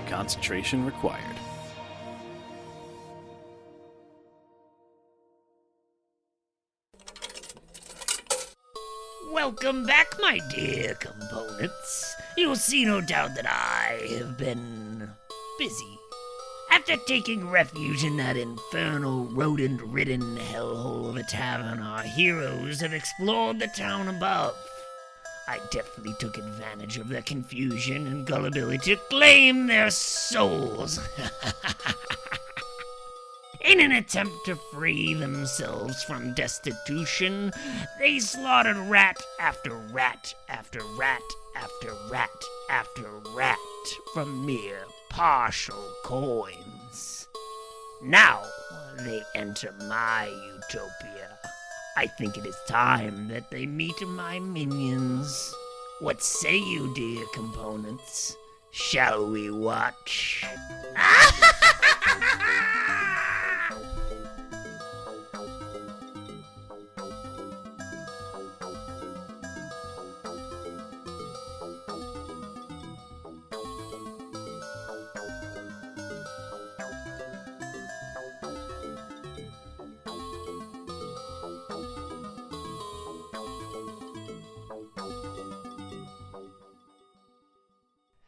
Concentration required. Welcome back, my dear components. You'll see no doubt that I have been busy. After taking refuge in that infernal, rodent-ridden hellhole of a tavern, our heroes have explored the town above. I deftly took advantage of their confusion and gullibility to claim their souls. In an attempt to free themselves from destitution, they slaughtered rat after rat after rat after rat after rat for mere partial coins. Now they enter my utopia. I think it is time that they meet my minions. What say you, dear components? Shall we watch?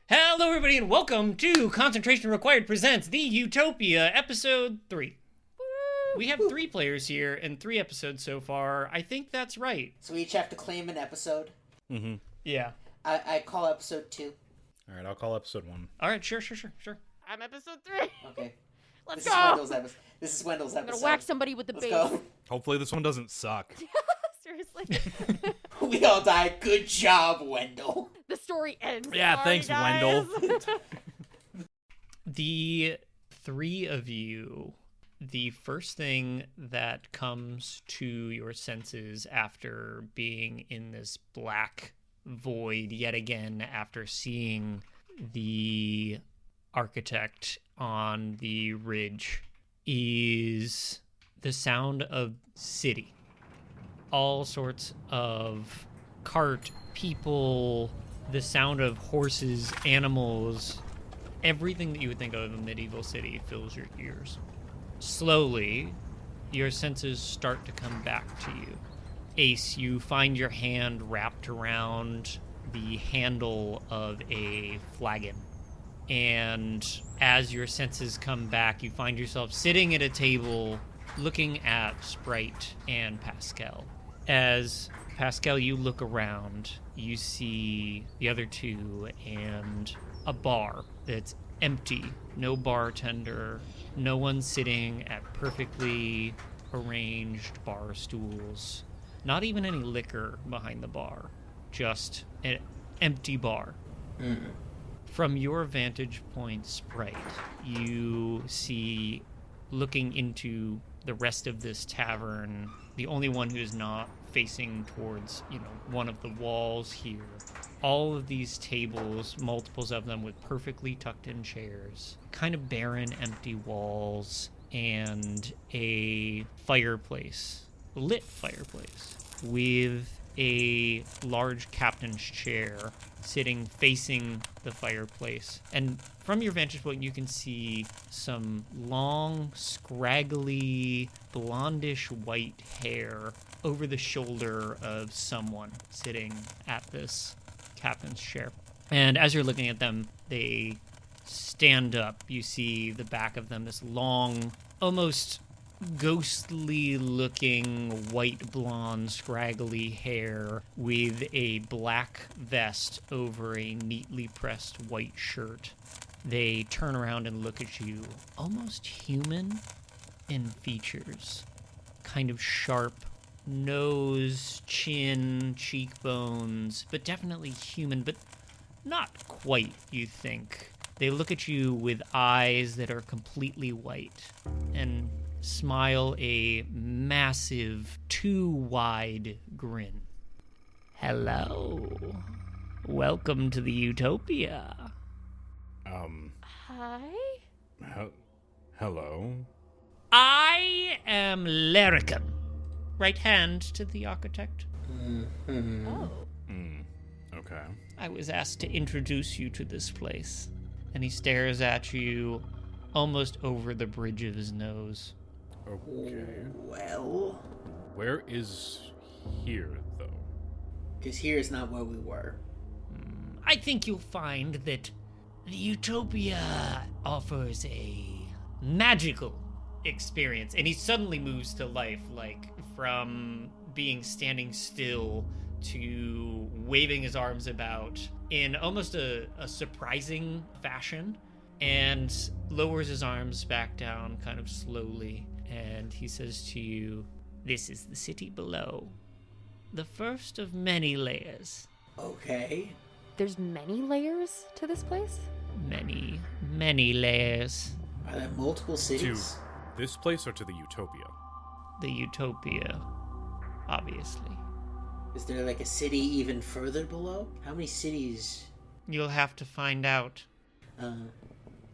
Hello, everybody, and welcome to Concentration Required Presents The Utopia, Episode 3. We have 3 players here and 3 episodes so far. I think that's right. So we each have to claim an episode. Mm-hmm. Yeah. I call episode 2. All right, I'll call episode 1. All right, sure. I'm episode 3. Okay. Let's This go. is Wendell's episode. This is Wendell's I'm episode. gonna whack somebody with the Let's base. go. Hopefully this one doesn't suck. Seriously. We all die. Good job, Wendell. The story ends. Yeah, Sorry, thanks, guys. Wendell. The 3 of you, the first thing that comes to your senses after being in this black void yet again, after seeing the architect on the ridge, is the sound of city. All sorts of cart, people, the sound of horses, animals, everything that you would think of a medieval city fills your ears. Slowly, your senses start to come back to you. Ace, you find your hand wrapped around the handle of a flagon. And as your senses come back, you find yourself sitting at a table looking at Sprite and Pascal. As Pascal, you look around, you see the other 2 and a bar that's empty. No bartender, no one sitting at perfectly arranged bar stools. Not even any liquor behind the bar. Just an empty bar. Mm-hmm. From your vantage point, Sprite, you see, looking into the rest of this tavern, the only one who is not facing towards, one of the walls here. All of these tables, multiples of them with perfectly tucked in chairs, kind of barren, empty walls, and a fireplace, lit fireplace, with a large captain's chair sitting facing the fireplace. And from your vantage point, you can see some long, scraggly, blondish white hair over the shoulder of someone sitting at this captain's chair. And as you're looking at them, they stand up. You see the back of them, this long, almost ghostly looking white blonde scraggly hair with a black vest over a neatly pressed white shirt. They turn around and look at you, almost human in features. Kind of sharp nose, chin, cheekbones, but definitely human, but not quite, you think. They look at you with eyes that are completely white and smile a massive, too wide grin. Hello. Welcome to the Utopia. Hi? Hello? I am Larrican, right hand to the architect. Oh. Okay. I was asked to introduce you to this place and he stares at you almost over the bridge of his nose. Okay. Well, Where is here, though? because here is not where we were. I think you'll find that the Utopia offers a Magical experience. And he suddenly moves to life, like from being standing still to waving his arms about in almost a surprising fashion, and lowers his arms back down kind of slowly. And he says to you, This is the city below. The first of many layers. Okay. There's many layers to this place? Many, many layers. Are there multiple To cities? this place or to the Utopia? The Utopia, obviously. Is there like a city even further below? How many cities? you'll have to find out.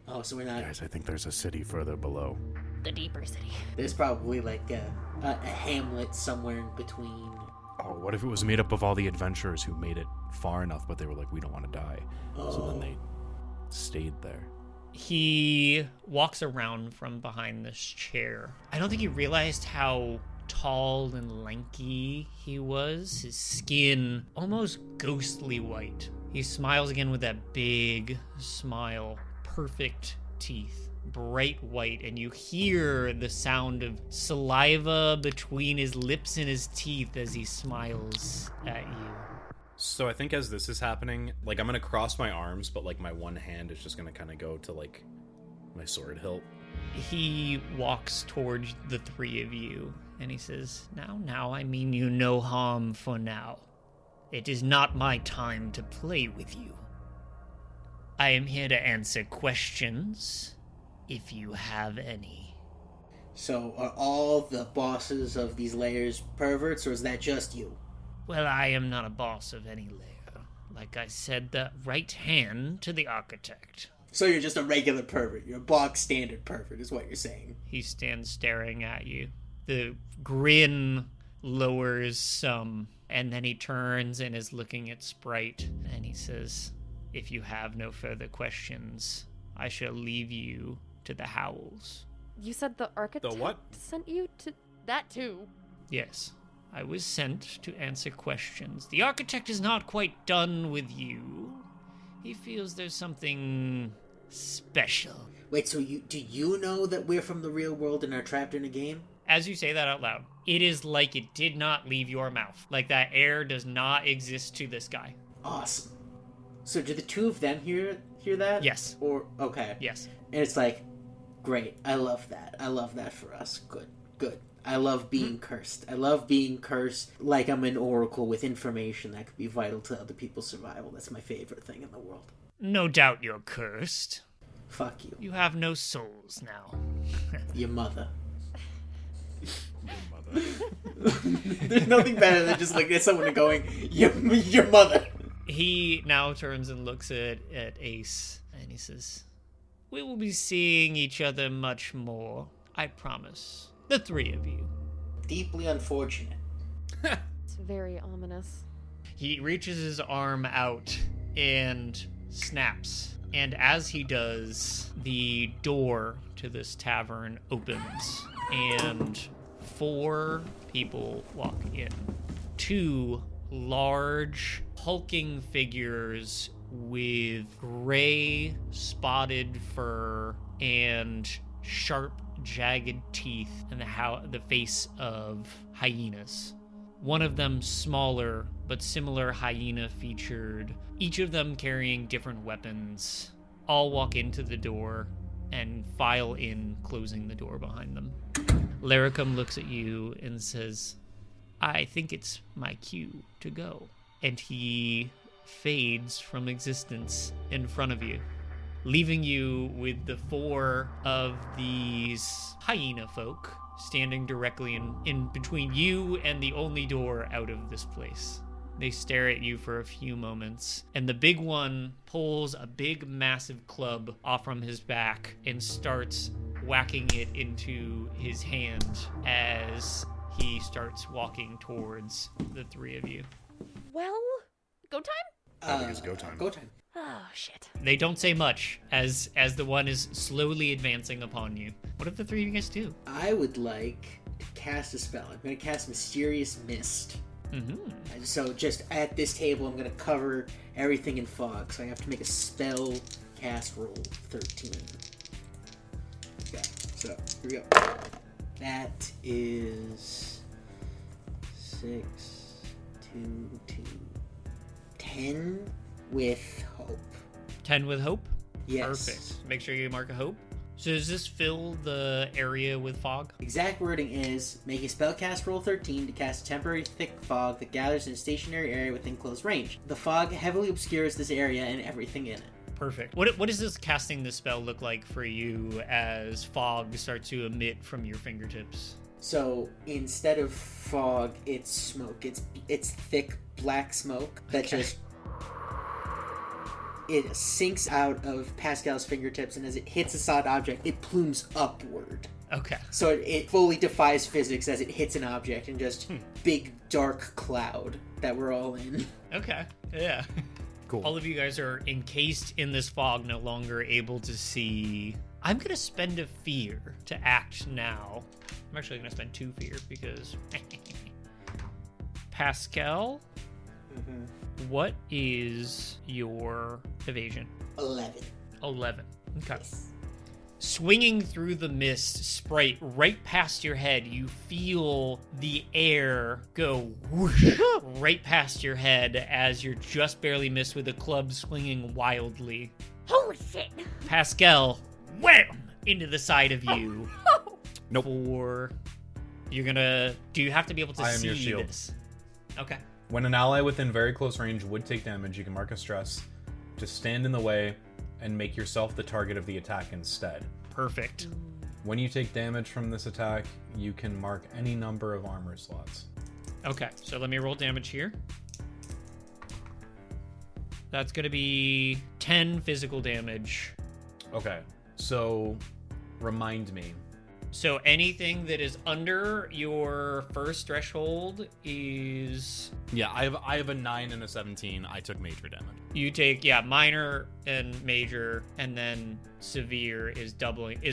Oh, so we're not. Guys, I think there's a city further below. The deeper city. There's probably like a hamlet somewhere in between. Oh, what if it was made up of all the adventurers who made it far enough, but they were like, we don't want to die. So then they stayed there. He walks around from behind this chair. I don't think he realized how tall and lanky he was. His skin almost ghostly white. He smiles again with that big smile. Perfect teeth. Bright white. And you hear the sound of saliva between his lips and his teeth as he smiles at you. So I think as this is happening, like I'm gonna cross my arms, but like my one hand is just gonna kind of go to like my sword hilt. He walks towards the three of you, and he says, Now, I mean you no harm for now. It is not my time to play with you. I am here to answer questions, if you have any. So are all the bosses of these layers perverts, or is that just you? Well, I am not a boss of any layer. Like I said, the right hand to the architect. So you're just a regular pervert. You're a bog standard pervert, is what you're saying. He stands staring at you. The grin lowers some, and then he turns and is looking at Sprite, and he says, If you have no further questions, I shall leave you to the howls. You said the architect what? sent you to that too. Yes, I was sent to answer questions. The architect is not quite done with you. He feels there's something special. Wait, so do you know that we're from the real world and are trapped in a game? As you say that out loud, it is like it did not leave your mouth. Like that air does not exist to this guy. Awesome. So do the two of them hear that? Yes. Or okay. Yes. And it's like, great. I love that. I love that for us. Good. Good. I love being cursed. I love being cursed like I'm an oracle with information that could be vital to other people's survival. That's my favorite thing in the world. No doubt you're cursed. Fuck you. You have no souls now. Your mother. Your mother. There's nothing better than just looking at someone and going, your mother. He now turns and looks at Ace, and he says, We will be seeing each other much more, I promise. The three of you. Deeply unfortunate. It's very ominous. He reaches his arm out and snaps. And as he does, the door to this tavern opens, and 4 people walk in. 2 large, hulking figures with gray, spotted fur and sharp, jagged teeth, and the face of hyenas. One of them smaller, but similar hyena-featured, each of them carrying different weapons, all walk into the door and file in, closing the door behind them. Laricum looks at you and says, I think it's my cue to go. And he fades from existence in front of you, leaving you with the 4 of these hyena folk standing directly in between you and the only door out of this place. They stare at you for a few moments, and the big one pulls a big, massive club off from his back and starts whacking it into his hand as he starts walking towards the 3 of you. Well, go time? I think it's go time. Go time. Oh, shit. They don't say much as the one is slowly advancing upon you. What did the three of you guys do? I would like to cast a spell. I'm going to cast Mysterious Mist. Mm-hmm. So just at this table, I'm going to cover everything in fog. So I have to make a spell cast roll 13. Okay, so here we go. That is 6, 2, 10 with hope. 10 with hope? Yes. Perfect. Make sure you mark a hope. So does this fill the area with fog? Exact wording is, make a spellcast roll 13 to cast temporary thick fog that gathers in a stationary area within close range. The fog heavily obscures this area and everything in it. Perfect. What does this casting the spell look like for you as fog starts to emit from your fingertips? So instead of fog, it's smoke. It's thick black smoke that just... It sinks out of Pascal's fingertips, and as it hits a solid object, it plumes upward. Okay. So it fully defies physics as it hits an object and just big dark cloud that we're all in. Okay. Yeah. Cool. All of you guys are encased in this fog, no longer able to see. I'm going to spend a fear to act now. I'm actually going to spend 2 fear because... Pascal, what is your evasion? 11. 11. Okay. Yes. Swinging through the mist, Sprite, right past your head, you feel the air go whoosh right past your head as you're just barely missed with the club swinging wildly. Holy shit. Pascal, wham! Into the side of you. Nope. You're gonna... Do you have to be able to I am see your shield. this? Okay. When an ally within very close range would take damage, you can mark a stress to stand in the way and make yourself the target of the attack instead. Perfect. When you take damage from this attack, you can mark any number of armor slots. Okay, so let me roll damage here. That's going to be 10 physical damage. Okay, so remind me. So anything that is under your first threshold is... Yeah, I have a 9 and a 17. I took major damage. You take, minor and major, and then severe is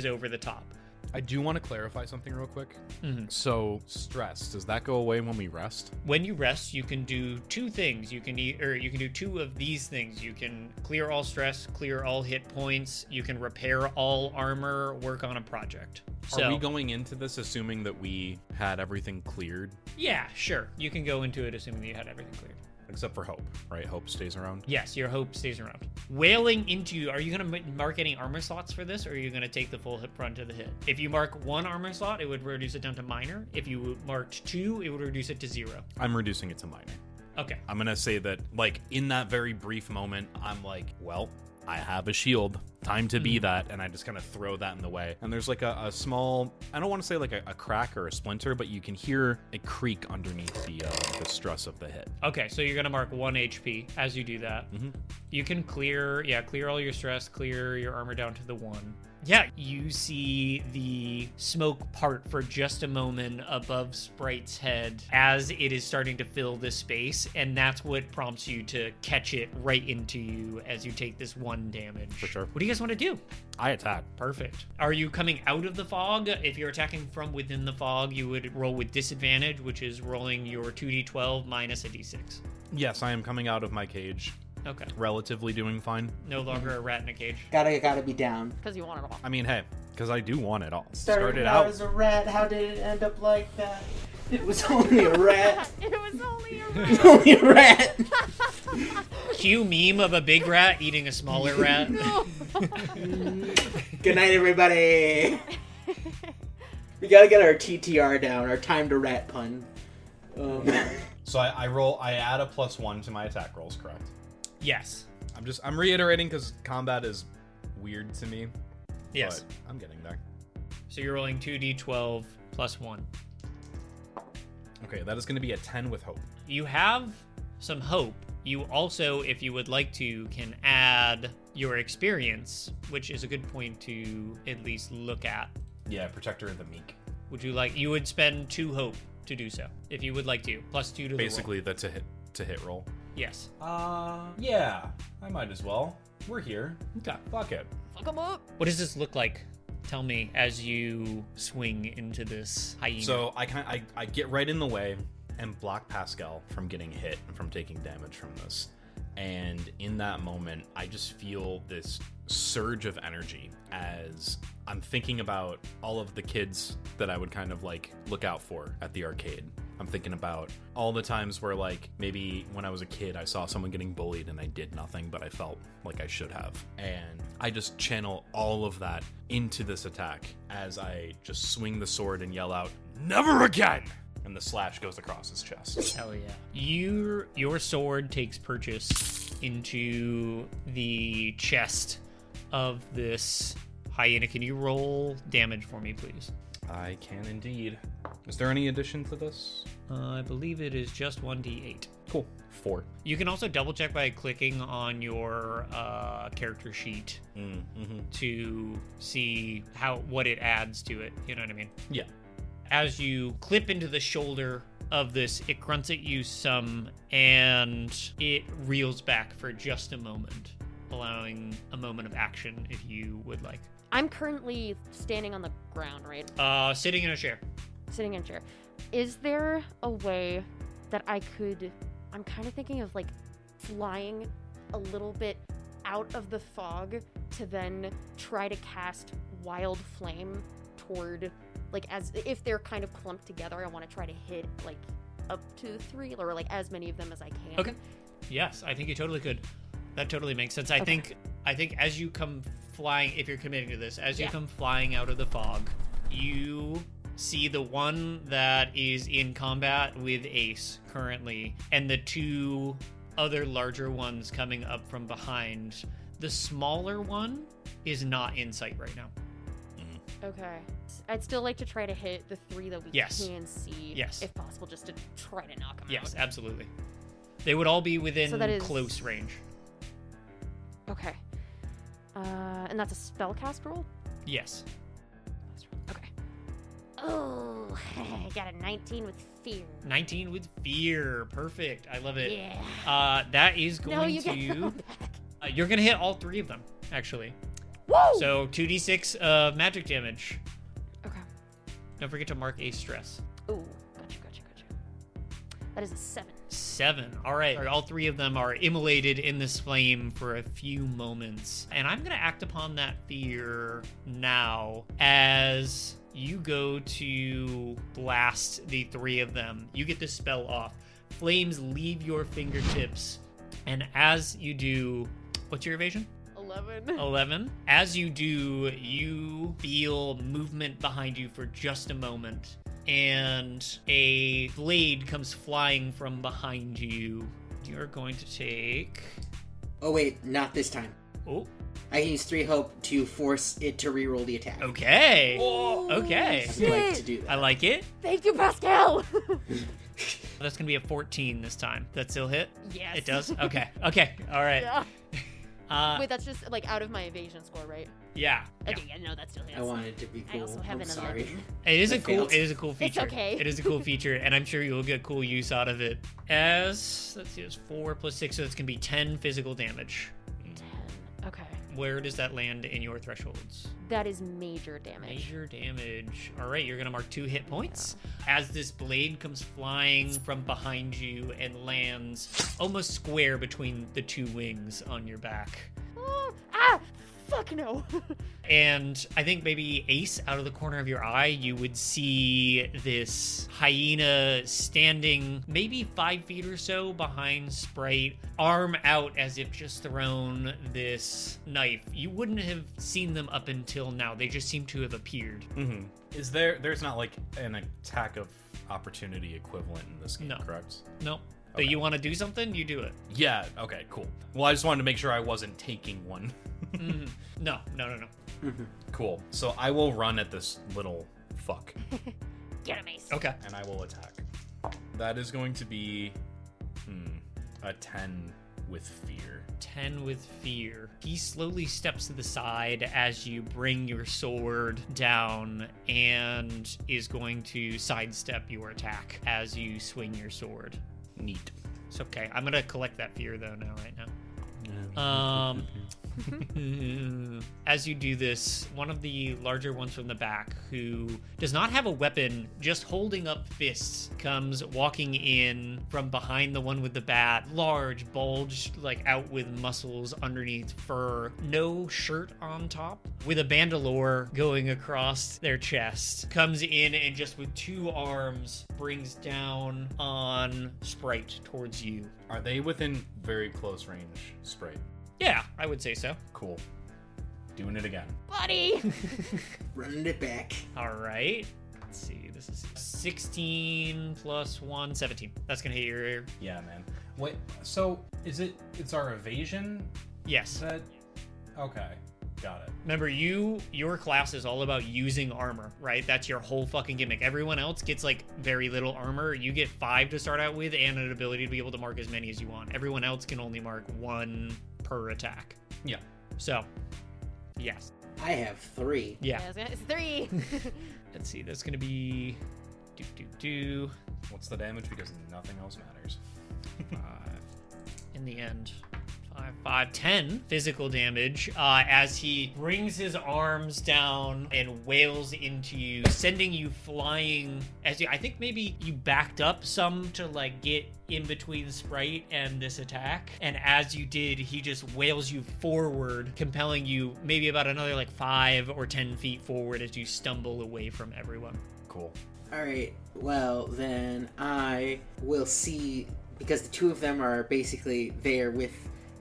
over the top. I do want to clarify something real quick. Mm-hmm. So, stress, does that go away when we rest? When you rest, you can do 2 things. You can do 2 of these things. You can clear all stress, clear all hit points. You can repair all armor, work on a project. So, Are we going into this assuming that we had everything cleared? Yeah, sure. You can go into it assuming that you had everything cleared. Except for Hope, right? Hope stays around? Yes, your hope stays around. Wailing into you, are you going to mark any armor slots for this, or are you going to take the full hit brunt of the hit? If you mark 1 armor slot, it would reduce it down to minor. If you marked 2, it would reduce it to 0. I'm reducing it to minor. Okay. I'm going to say that, like, in that very brief moment, I'm like, well, I have a shield. Time to be that. And I just kind of throw that in the way. And there's like a small, I don't want to say like a crack or a splinter, but you can hear a creak underneath the stress of the hit. Okay, so you're going to mark 1 HP as you do that. Mm-hmm. You can clear all your stress, clear your armor down to the 1. Yeah, you see the smoke part for just a moment above Sprite's head as it is starting to fill this space, and that's what prompts you to catch it right into you as you take this 1 damage. For sure. What do you guys want to do? I attack. Perfect. Are you coming out of the fog? If you're attacking from within the fog, you would roll with disadvantage, which is rolling your 2d12 minus a d6. Yes, I am coming out of my cage. Okay. Relatively doing fine. No longer a rat in a cage. Gotta be down. Because you want it all. I mean, hey, because I do want it all. Started out as a rat. How did it end up like that? It was only a rat. It was only a It was only a rat. Cue meme of a big rat eating a smaller rat. No. Good night, everybody. We gotta get our TTR down, our time to rat pun. So I add a +1 to my attack rolls, correct? Yes. I'm reiterating because combat is weird to me. Yes. But I'm getting there. So you're rolling 2d12 plus 1. Okay, that is going to be a 10 with hope. You have some hope. You also, if you would like to, can add your experience, which is a good point to at least look at. Yeah, Protector of the Meek. Would you like? You would spend 2 hope to do so, if you would like to, plus 2 to Basically, that's a hit roll. Yes. Yeah, I might as well. We're here. Okay. Fuck it. Fuck 'em up. What does this look like? Tell me as you swing into this hyena. So I get right in the way and block Pascal from getting hit and from taking damage from this. And in that moment, I just feel this surge of energy as I'm thinking about all of the kids that I would kind of like look out for at the arcade. I'm thinking about all the times where like maybe when I was a kid, I saw someone getting bullied and I did nothing, but I felt like I should have. And I just channel all of that into this attack as I just swing the sword and yell out, "Never again!" And the slash goes across his chest. Hell yeah. Your sword takes purchase into the chest of this hyena. Can you roll damage for me, please? I can indeed. Is there any addition to this? I believe it is just 1d8. Cool. 4. You can also double check by clicking on your character sheet to see what it adds to it. You know what I mean? Yeah. As you clip into the shoulder of this, it grunts at you some, and it reels back for just a moment, allowing a moment of action if you would like. I'm currently standing on the ground, right? Sitting in a chair. Sitting in a chair. Is there a way that I could... I'm kind of thinking of, like, flying a little bit out of the fog to then try to cast Wild Flame toward... Like, as if they're kind of clumped together, I want to try to hit, like, up to 3, or, like, as many of them as I can. Okay. Yes, I think you totally could. That totally makes sense. I think as you come flying, if you're committing to this, as you come flying out of the fog, you see the one that is in combat with Ace currently, and the 2 other larger ones coming up from behind. The smaller one is not in sight right now. Okay. I'd still like to try to hit the 3 that we can see, if possible, just to try to knock them out. Yes, absolutely. They would all be within So that is... close range. Okay. And that's a spellcast roll? Yes. Okay. Oh, I got a 19 with fear. 19 with fear. Perfect. I love it. Yeah. That is going No, you to... get them back. You're going to hit all 3 of them, actually. Woo! So 2d6 of magic damage. Okay. Don't forget to mark a stress. Ooh, gotcha. That is a 7. 7. All right. All 3 of them are immolated in this flame for a few moments. And I'm going to act upon that fear now as you go to blast the 3 of them. You get this spell off. Flames leave your fingertips. And as you do, what's your evasion? 11. As you do, you feel movement behind you for just a moment, and a blade comes flying from behind you. You're going to take... Oh wait, not this time. Oh. I can use 3 hope to force it to reroll the attack. Okay. Oh, okay. I'd like to do that. I like it. Thank you, Pascal! That's going to be a 14 this time. That still hit? Yes. It does? Okay. Okay. All right. Yeah. Wait, that's just, like, out of my evasion score, right? Yeah. Okay, yeah, no, that still hits. I wanted to be cool. I also have I'm an sorry. 11. It is I a cool. failed. It is a cool feature. okay. It is a cool feature, and I'm sure you'll get cool use out of it. As let's see, it's 4 + 6, so it's gonna be 10 physical damage. 10. Okay. Where does that land in your thresholds? That is major damage. Major damage. All right, you're gonna mark 2 hit points as this blade comes flying from behind you and lands almost square between the 2 wings on your back. Oh, fuck no. And I think maybe Ace, out of the corner of your eye, you would see this hyena standing maybe 5 feet or so behind Sprite, arm out as if just thrown this knife. You wouldn't have seen them up until now. They just seem to have appeared. Mm-hmm. Is there's not like an attack of opportunity equivalent in this game, No. correct? Nope. But you want to do something, you do it. Yeah, okay, cool. Well, I just wanted to make sure I wasn't taking one. Mm-hmm. No. Cool. So I will run at this little fuck, Get him, Ace. Okay. and I will attack. That is going to be a 10 with fear. 10 with fear. He slowly steps to the side as you bring your sword down and is going to sidestep your attack as you swing your sword. Neat. It's okay. I'm gonna collect that fear though right now. As you do this, one of the larger ones from the back, who does not have a weapon, just holding up fists, comes walking in from behind the one with the bat. Large, bulged, like out with muscles underneath fur. No shirt on top, with a bandolier going across their chest. Comes in and just with 2 arms brings down on Sprite towards you. Are they within very close range, Sprite? Yeah, I would say so. Cool. Doing it again. Buddy! Running it back. All right. Let's see. This is 16 plus 1, 17. That's going to hit your ear. Yeah, man. Wait, so it's our evasion? Yes. Okay. Got it. Remember, your class is all about using armor, right? That's your whole fucking gimmick. Everyone else gets, like, very little armor. You get 5 to start out with and an ability to be able to mark as many as you want. Everyone else can only mark 1 per attack. Yeah. So, yes. I have 3. Yeah. It's 3. Let's see. That's going to be... What's the damage? Because nothing else matters. 5. In the end... 5, 10 physical damage as he brings his arms down and wails into you, sending you flying. I think maybe you backed up some to like get in between Sprite and this attack, and as you did, he just wails you forward, compelling you maybe about another like 5 or 10 feet forward as you stumble away from everyone. Cool. Alright, well, then I will see, because the 2 of them are basically there with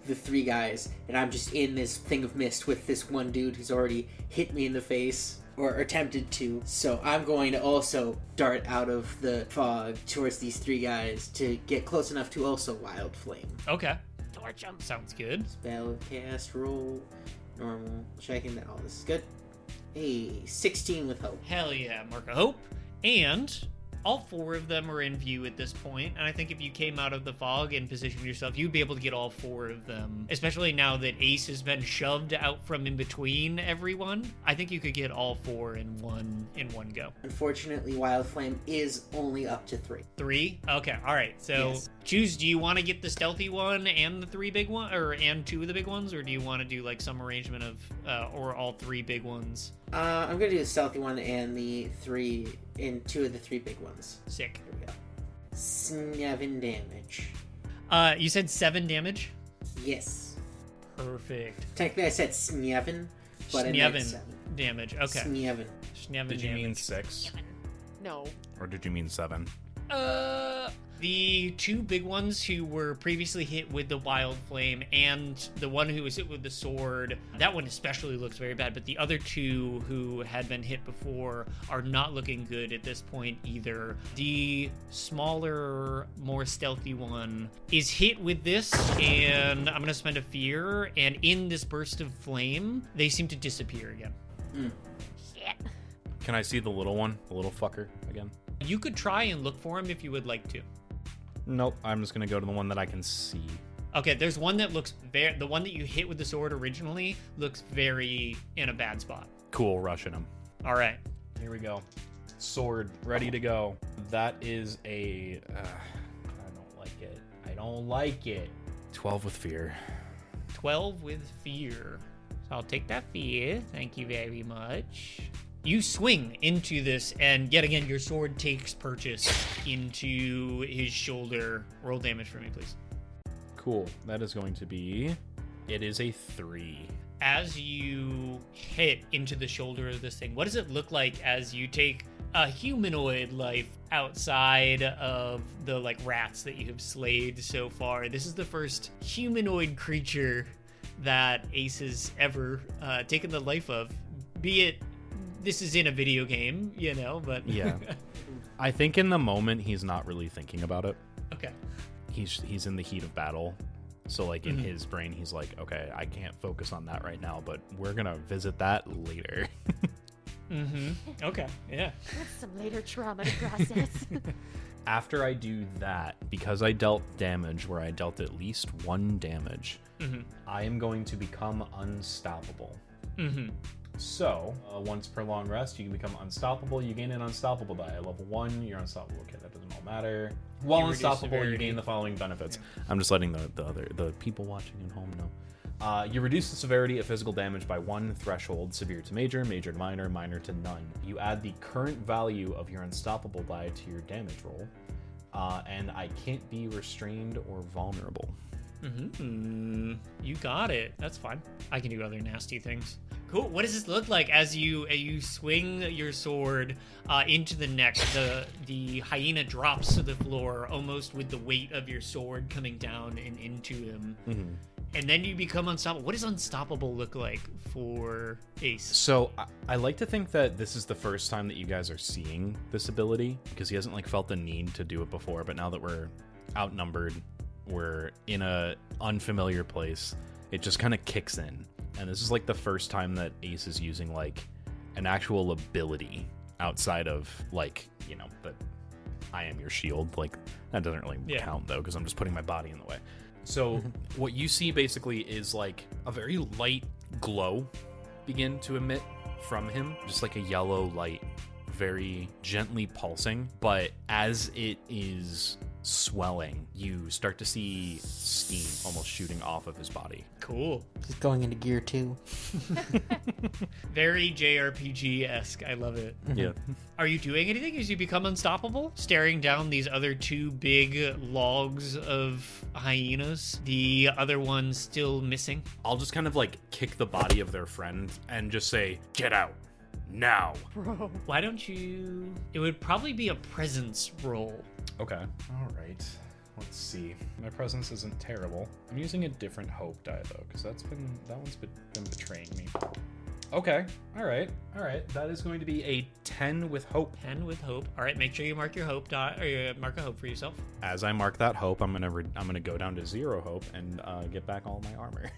the 3 guys, and I'm just in this thing of mist with this one dude who's already hit me in the face, or attempted to. So I'm going to also dart out of the fog towards these 3 guys to get close enough to also Wild Flame. Okay. Torch him. Sounds good. Spell cast roll, normal, checking that all this is good. Hey, 16 with hope. Hell yeah, Mark of Hope. And all 4 of them are in view at this point, and I think if you came out of the fog and positioned yourself, you'd be able to get all 4 of them. Especially now that Ace has been shoved out from in between everyone, I think you could get all 4 in one go. Unfortunately, Wild Flame is only up to 3. 3? Okay, all right. So Yes. choose. Do you want to get the stealthy one and the 3 big one, and 2 of the big ones, or do you want to do like some arrangement of, or all 3 big ones? I'm gonna do the stealthy one and the 2 of the 3 big ones. Sick. Here we go. 7 damage. You said 7 damage. Yes. Perfect. Technically, I said 7, but I meant 7. Damage. Okay. 7. Did you mean 6? No. Or did you mean 7? The 2 big ones who were previously hit with the Wild Flame and the one who was hit with the sword, that one especially looks very bad, but the other 2 who had been hit before are not looking good at this point either. The smaller, more stealthy one is hit with this, and I'm going to spend a fear, and in this burst of flame, they seem to disappear again. Shit. Can I see the little one? The little fucker again? You could try and look for him if you would like to. Nope. I'm just going to go to the one that I can see. Okay, there's one that looks the one that you hit with the sword originally looks very in a bad spot. Cool. Rushing him. All right. Here we go. Sword ready to go. That is a... I don't like it. I don't like it. 12 with fear. 12 with fear. So I'll take that fear. Thank you very much. You swing into this, and yet again, your sword takes purchase into his shoulder. Roll damage for me, please. Cool. That is going to be... It is a 3. As you hit into the shoulder of this thing, what does it look like as you take a humanoid life outside of the like rats that you have slayed so far? This is the first humanoid creature that Ace has ever taken the life of, be it this is in a video game, you know, but... Yeah. I think in the moment, he's not really thinking about it. Okay. He's in the heat of battle. So, like, in his brain, he's like, okay, I can't focus on that right now, but we're going to visit that later. Okay, yeah. That's some later trauma to process. After I do that, because I dealt damage where I dealt at least 1 damage, I am going to become unstoppable. So, once per long rest, you can become unstoppable. You gain an unstoppable die. At level 1, you're unstoppable. Okay, that doesn't all matter. While reduce unstoppable, you severity. gain the following benefits. I'm just letting the people watching at home know. You reduce the severity of physical damage by 1 threshold, severe to major, major to minor, minor to none. You add the current value of your unstoppable die to your damage roll, and I can't be restrained or vulnerable. Mm-hmm. You got it. That's fine. I can do other nasty things. Cool. What does this look like as you swing your sword into the neck? The hyena drops to the floor almost with the weight of your sword coming down and into him. Mm-hmm. And then you become unstoppable. What does unstoppable look like for Ace? So I like to think that this is the first time that you guys are seeing this ability, because he hasn't like felt the need to do it before, but now that we're outnumbered, we're in a unfamiliar place, it just kind of kicks in. And this is like the first time that Ace is using like an actual ability outside of like, you know, the I am your shield. Like that doesn't really count though, because I'm just putting my body in the way. So what you see basically is like a very light glow begin to emit from him, just like a yellow light, very gently pulsing. But as it is swelling, you start to see steam almost shooting off of his body. Cool. He's going into gear 2. Very JRPG-esque. I love it. Yeah. Are you doing anything as you become unstoppable? Staring down these other 2 big logs of hyenas, the other one still missing? I'll just kind of like kick the body of their friend and just say, "Get out now." Bro. Why don't you... It would probably be a presence roll. Okay. All right. Let's see. My presence isn't terrible. I'm using a different hope die though, because that one's been betraying me. Okay. All right. That is going to be a 10 with hope. 10 with hope. All right, make sure you mark your hope die, or you mark a hope for yourself. As I mark that hope, I'm gonna go down to 0 hope and get back all my armor.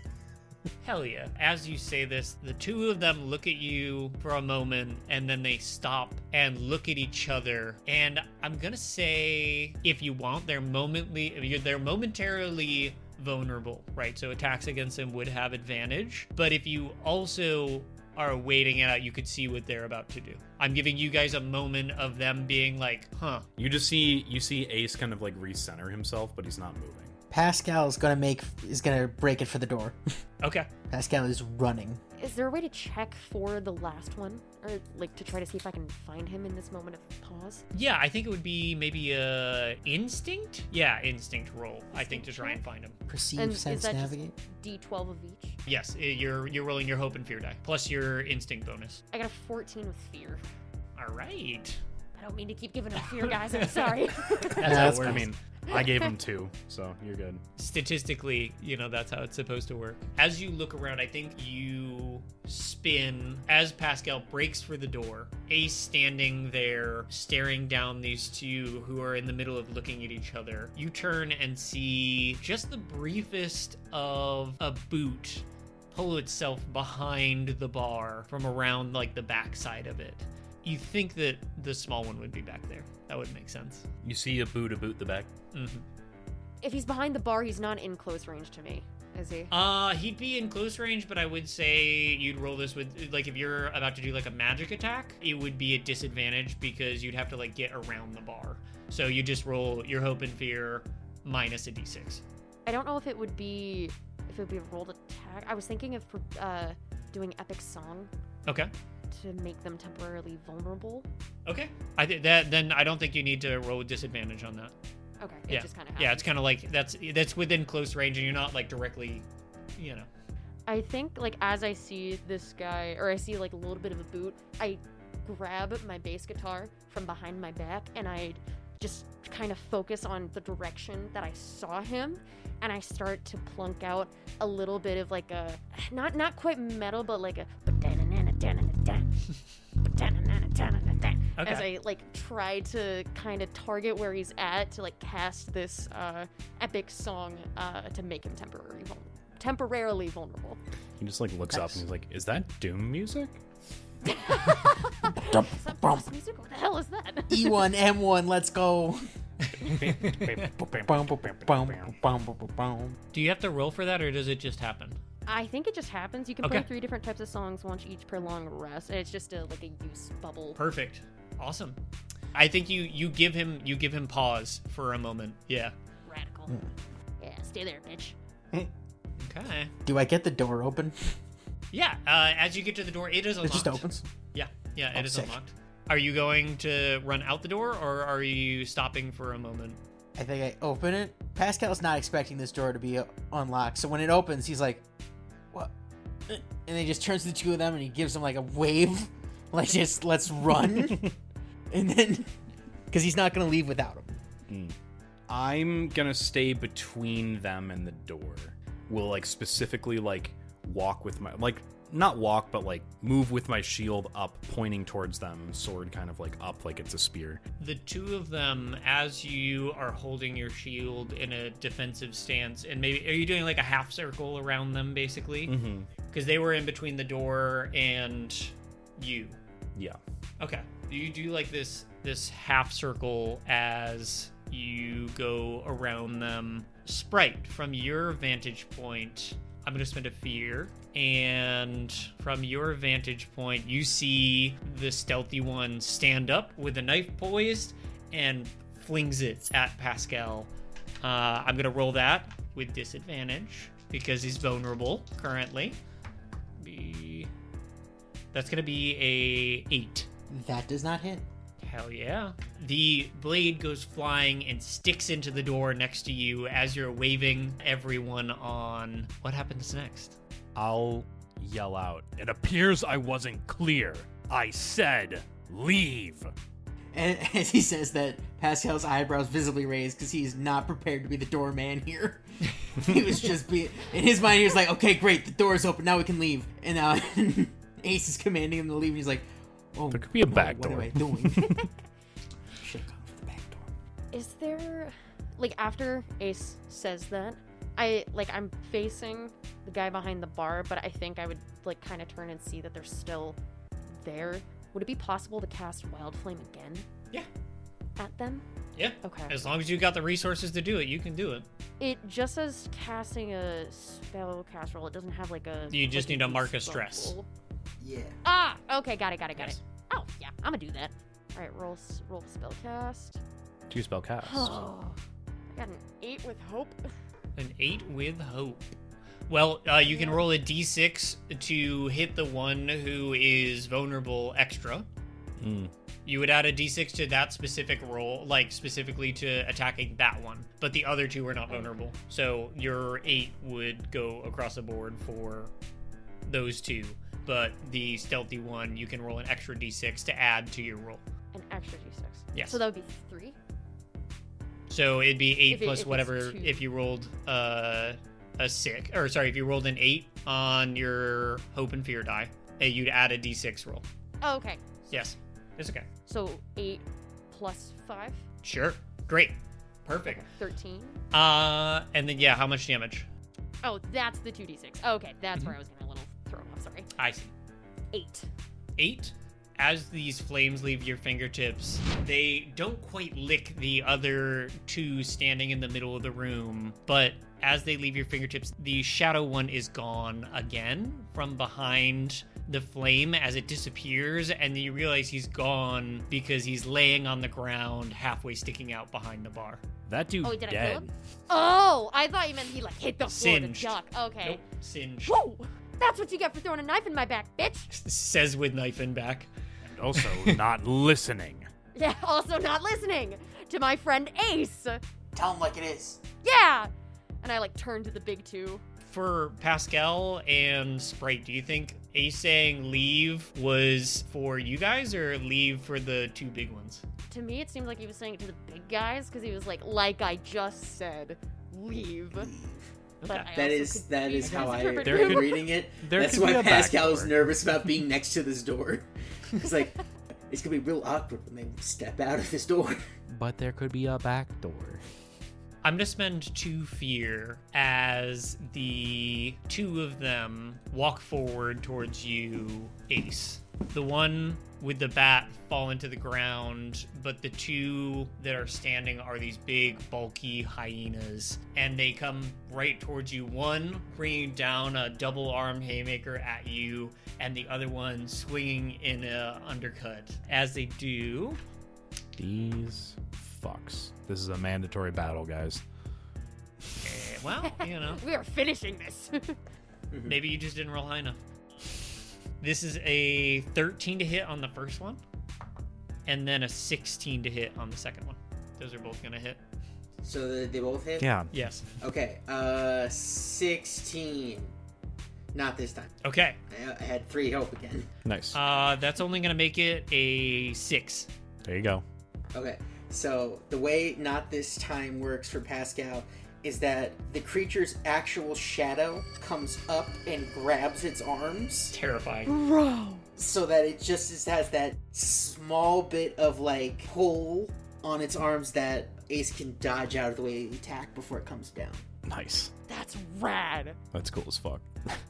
Hell yeah. As you say this, the 2 of them look at you for a moment, and then they stop and look at each other. And I'm gonna say, if you want, they're momentarily vulnerable, right? So attacks against them would have advantage. But if you also are waiting it out, you could see what they're about to do. I'm giving you guys a moment of them being like, huh. You see Ace kind of like recenter himself, but he's not moving. Pascal is gonna break it for the door. Okay. Pascal is running. Is there a way to check for the last one? Or, like, to try to see if I can find him in this moment of pause? Yeah, I think it would be maybe a instinct? Yeah, instinct roll, I think, to try and find him. Perceive, And sense, is that navigate. just D12 of each? Yes, you're rolling your hope and fear die, plus your instinct bonus. I got a 14 with fear. All right. I don't mean to keep giving him fear, guys. I'm sorry. That's how that's it works. I mean, I gave him 2, so you're good. Statistically, that's how it's supposed to work. As you look around, I think you spin as Pascal breaks for the door. Ace standing there, staring down these 2 who are in the middle of looking at each other. You turn and see just the briefest of a boot pull itself behind the bar from around like the backside of it. You think that the small one would be back there. That would make sense. You see a boot the back. Mm-hmm. If he's behind the bar, he's not in close range to me, is he? He'd be in close range, but I would say you'd roll this with, like, if you're about to do, like, a magic attack, it would be a disadvantage because you'd have to, like, get around the bar. So you just roll your hope and fear minus a d6. I don't know if it would be a rolled attack. I was thinking of doing epic song Okay. to make them temporarily vulnerable. Okay. Then I don't think you need to roll with disadvantage on that. Okay, it just kind of happens. Yeah, it's kind of like that's within close range, and you're not like directly, I think, like, as I see this guy, or I see, like, a little bit of a boot, I grab my bass guitar from behind my back, and I just kind of focus on the direction that I saw him, and I start to plunk out a little bit of, like, a, not quite metal, but like a... Okay. As I, like, try to kind of target where he's at to, like, cast this epic song to make him temporarily vulnerable. He just like looks up and he's like, "Is that Doom music?" Is that boss music? What the hell is that? E1, M1, let's go. Do you have to roll for that, or does it just happen? I think it just happens. You can Okay. play 3 different types of songs, once each per long rest, and it's just like a use bubble. Perfect. Awesome. I think you give him pause for a moment. Yeah. Radical. Yeah, stay there, bitch. Okay. Do I get the door open? Yeah. As you get to the door, it is unlocked. It just opens. Yeah. Yeah. It is sick. unlocked. Are you going to run out the door, or are you stopping for a moment? I think I open it. Pascal's not expecting this door to be unlocked, so when it opens, he's like, "What?" And he just turns to the two of them and he gives them like a wave, like just let's run. And then, because he's not gonna leave without him. I'm gonna stay between them and the door. Will like specifically like walk with my not walk, but like move with my shield up, pointing towards them, sword kind of like up like it's a spear. The two of them, as you are holding your shield in a defensive stance, and maybe are you doing like a half circle around them basically? Because they were in between the door and you. Yeah. Okay. You do like this half circle as you go around them. Sprite, from your vantage point, I'm going to spend a fear. And from your vantage point, you see the stealthy one stand up with a knife poised and flings it at Pascal. I'm going to roll that with disadvantage because he's vulnerable currently. That's going to be a 8. That does not hit. Hell yeah. The blade goes flying and sticks into the door next to you as you're waving everyone on. What happens next? I'll yell out. It appears I wasn't clear. I said leave. And as he says that, Pascal's eyebrows visibly raised because he's not prepared to be the doorman here. He was just in his mind, he was like, okay, great, the door's open, now we can leave. And now Ace is commanding him to leave, and he's like, oh, There could be a back what door. am I doing? Should have gone for the back door. Is there, like, after Ace says that, I'm facing the guy behind the bar, but I think I would, like, kind of turn and see that they're still there. Would it be possible to cast Wild Flame again? Yeah. At them? Yeah. Okay. As long as you got the resources to do it, you can do it. It just says casting a spell cast roll. It doesn't have, like, a... You just like, need to mark a spell stress. roll. Yeah. Ah! Okay, got it. Yes. Oh, yeah, I'm gonna do that. Alright, roll spell cast. 2 spell cast. Oh, I got an 8 with hope. An 8 with hope. Well, you can roll a d6 to hit the one who is vulnerable extra. You would add a d6 to that specific roll, like specifically to attacking that one. But the other two are not vulnerable. So your 8 would go across the board for those two. But the stealthy one, you can roll an extra d6 to add to your roll. An extra d6. Yes. So that would be 3? So it'd be 8 If plus it's whatever 2. if you rolled if you rolled an 8 on your hope and fear die, you'd add a d6 roll. Oh, okay. Yes. It's okay. So 8 plus 5? Sure. Great. Perfect. 13? And then how much damage? Oh, that's the 2d6. Oh, okay, that's where I was getting a little thrown off, sorry. I see. 8. 8. As these flames leave your fingertips, they don't quite lick the other two standing in the middle of the room, but as they leave your fingertips, the shadow one is gone again from behind the flame as it disappears, and then you realize he's gone because he's laying on the ground, halfway sticking out behind the bar. That dude's Oh, did I kill dead. him? Oh, I thought you meant he, like, hit the floor Singed. to duck. Okay. Nope, singed. Whoa! That's what you get for throwing a knife in my back, bitch! Says with knife in back. And also not listening. Yeah, also not listening to my friend Ace. Tell him like it is. Yeah! And I, like, turn to the big two. For Pascal and Sprite, do you think Ace saying leave was for you guys or leave for the two big ones? To me, it seemed like he was saying it to the big guys, because he was like I just said, leave. But I That also is could that be is how I misinterpreted. There am could- reading it. there That's could be why a back Pascal is door. nervous about being next to this door. It's like, it's gonna be real awkward when they step out of this door. But there could be a back door. I'm gonna spend 2 fear as the two of them walk forward towards you, Ace. The one with the bat fall into the ground, but the two that are standing are these big, bulky hyenas, and they come right towards you. One bringing down a double-armed haymaker at you, and the other one swinging in a undercut. As they do, These fucks. This is a mandatory battle, guys. Well, you know, We are finishing this. maybe you just didn't roll high enough. This is a 13 to hit on the first one, and then a 16 to hit on the second one. Those are both going to hit. So they both hit? Yeah. Yes. Okay, 16. Not this time. Okay. I had 3 hope again. Nice. That's only going to make it a 6. There you go. Okay, so the way not this time works for Pascal is that the creature's actual shadow comes up and grabs its arms Terrifying. Bro. so that it just has that small bit of like pull on its arms that Ace can dodge out of the way of the attack before it comes down. Nice. That's rad. That's cool as fuck.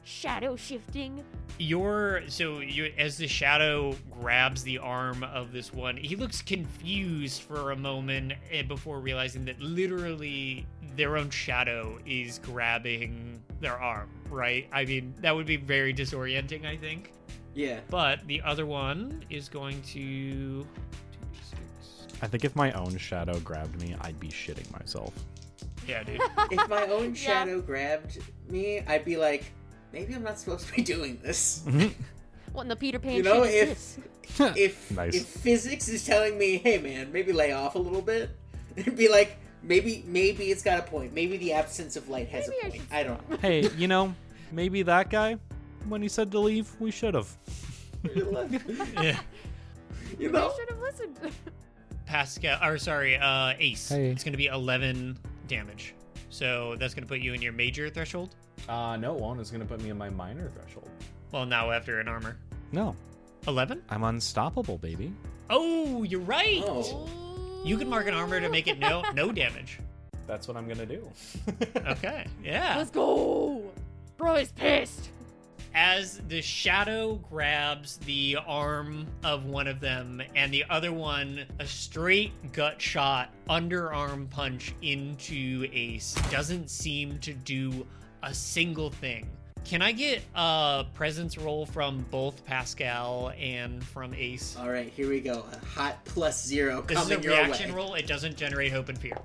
Shadow shifting. As the shadow grabs the arm of this one, he looks confused for a moment before realizing that literally their own shadow is grabbing their arm, right? I mean, that would be very disorienting, I think. Yeah. But the other one is going to 2d6. I think if my own shadow grabbed me, I'd be shitting myself. Yeah, dude. If my own shadow grabbed me, I'd be like, maybe I'm not supposed to be doing this. What in the Peter Pan You know, shit is if Nice. if physics is telling me, hey man, maybe lay off a little bit, it'd be like, maybe it's got a point. Maybe the absence of light has Maybe I a point. should I don't know. Hey, you know, maybe that guy, when he said to leave, we should have. Yeah. You this? know? I should have listened. Ace. Hey. It's going to be 11 damage. So that's going to put you in your major threshold. No, it won't. It's gonna put me in my minor threshold. Well, now after an armor. No, 11? I'm unstoppable, baby. Oh, you're right. Oh. You can mark an armor to make it no damage. That's what I'm gonna do. Okay, yeah. Let's go. Bro is pissed. As the shadow grabs the arm of one of them and the other one, a straight gut shot, underarm punch into Ace doesn't seem to do a single thing. Can I get a presence roll from both Pascal and from Ace? All right, here we go. A hot +0 This is a coming your reaction way. roll. It doesn't generate hope and fear.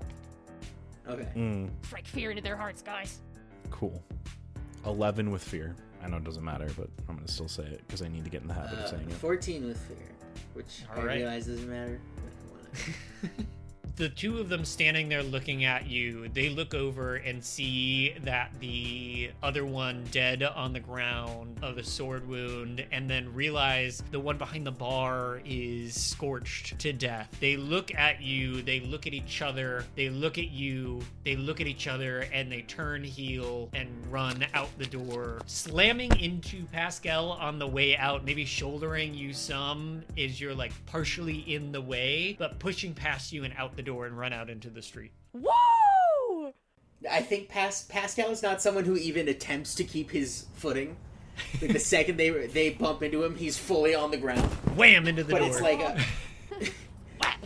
Okay. Strike fear into their hearts, guys. Cool. 11 with fear. I know it doesn't matter, but I'm gonna still say it because I need to get in the habit of saying it. 14 with fear, which All I right. realize doesn't matter. But I wanna- The two of them standing there looking at you, they look over and see that the other one dead on the ground of a sword wound, and then realize the one behind the bar is scorched to death. They look at you, they look at each other, they look at you, they look at each other, and they turn heel and run out the door, slamming into Pascal on the way out, maybe shouldering you some as you're like partially in the way, but pushing past you and out the door and run out into the street. Woo! I think Pascal is not someone who even attempts to keep his footing. Like the second they bump into him, he's fully on the ground. Wham into the But door. it's like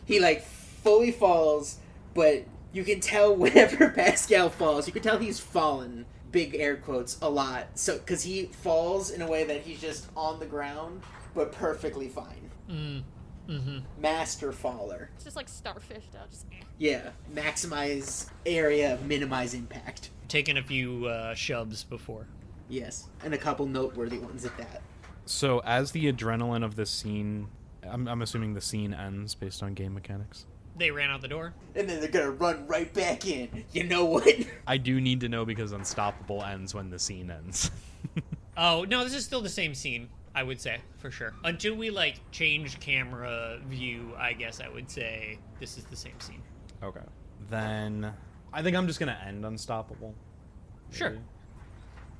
he like fully falls, but you can tell whenever Pascal falls, you can tell he's fallen, big air quotes, a lot. So because he falls in a way that he's just on the ground, but perfectly fine. Master faller. It's just like starfish now. Just Yeah, maximize area, minimize impact. Taken a few shoves before. Yes, and a couple noteworthy ones at that. So as the adrenaline of this scene, I'm assuming the scene ends based on game mechanics. They ran out the door. And then they're gonna run right back in. You know what? I do need to know because Unstoppable ends when the scene ends. Oh, no, this is still the same scene, I would say, for sure. Until we, like, change camera view, I guess I would say this is the same scene. Okay. Then I think I'm just gonna end Unstoppable. Sure. Maybe.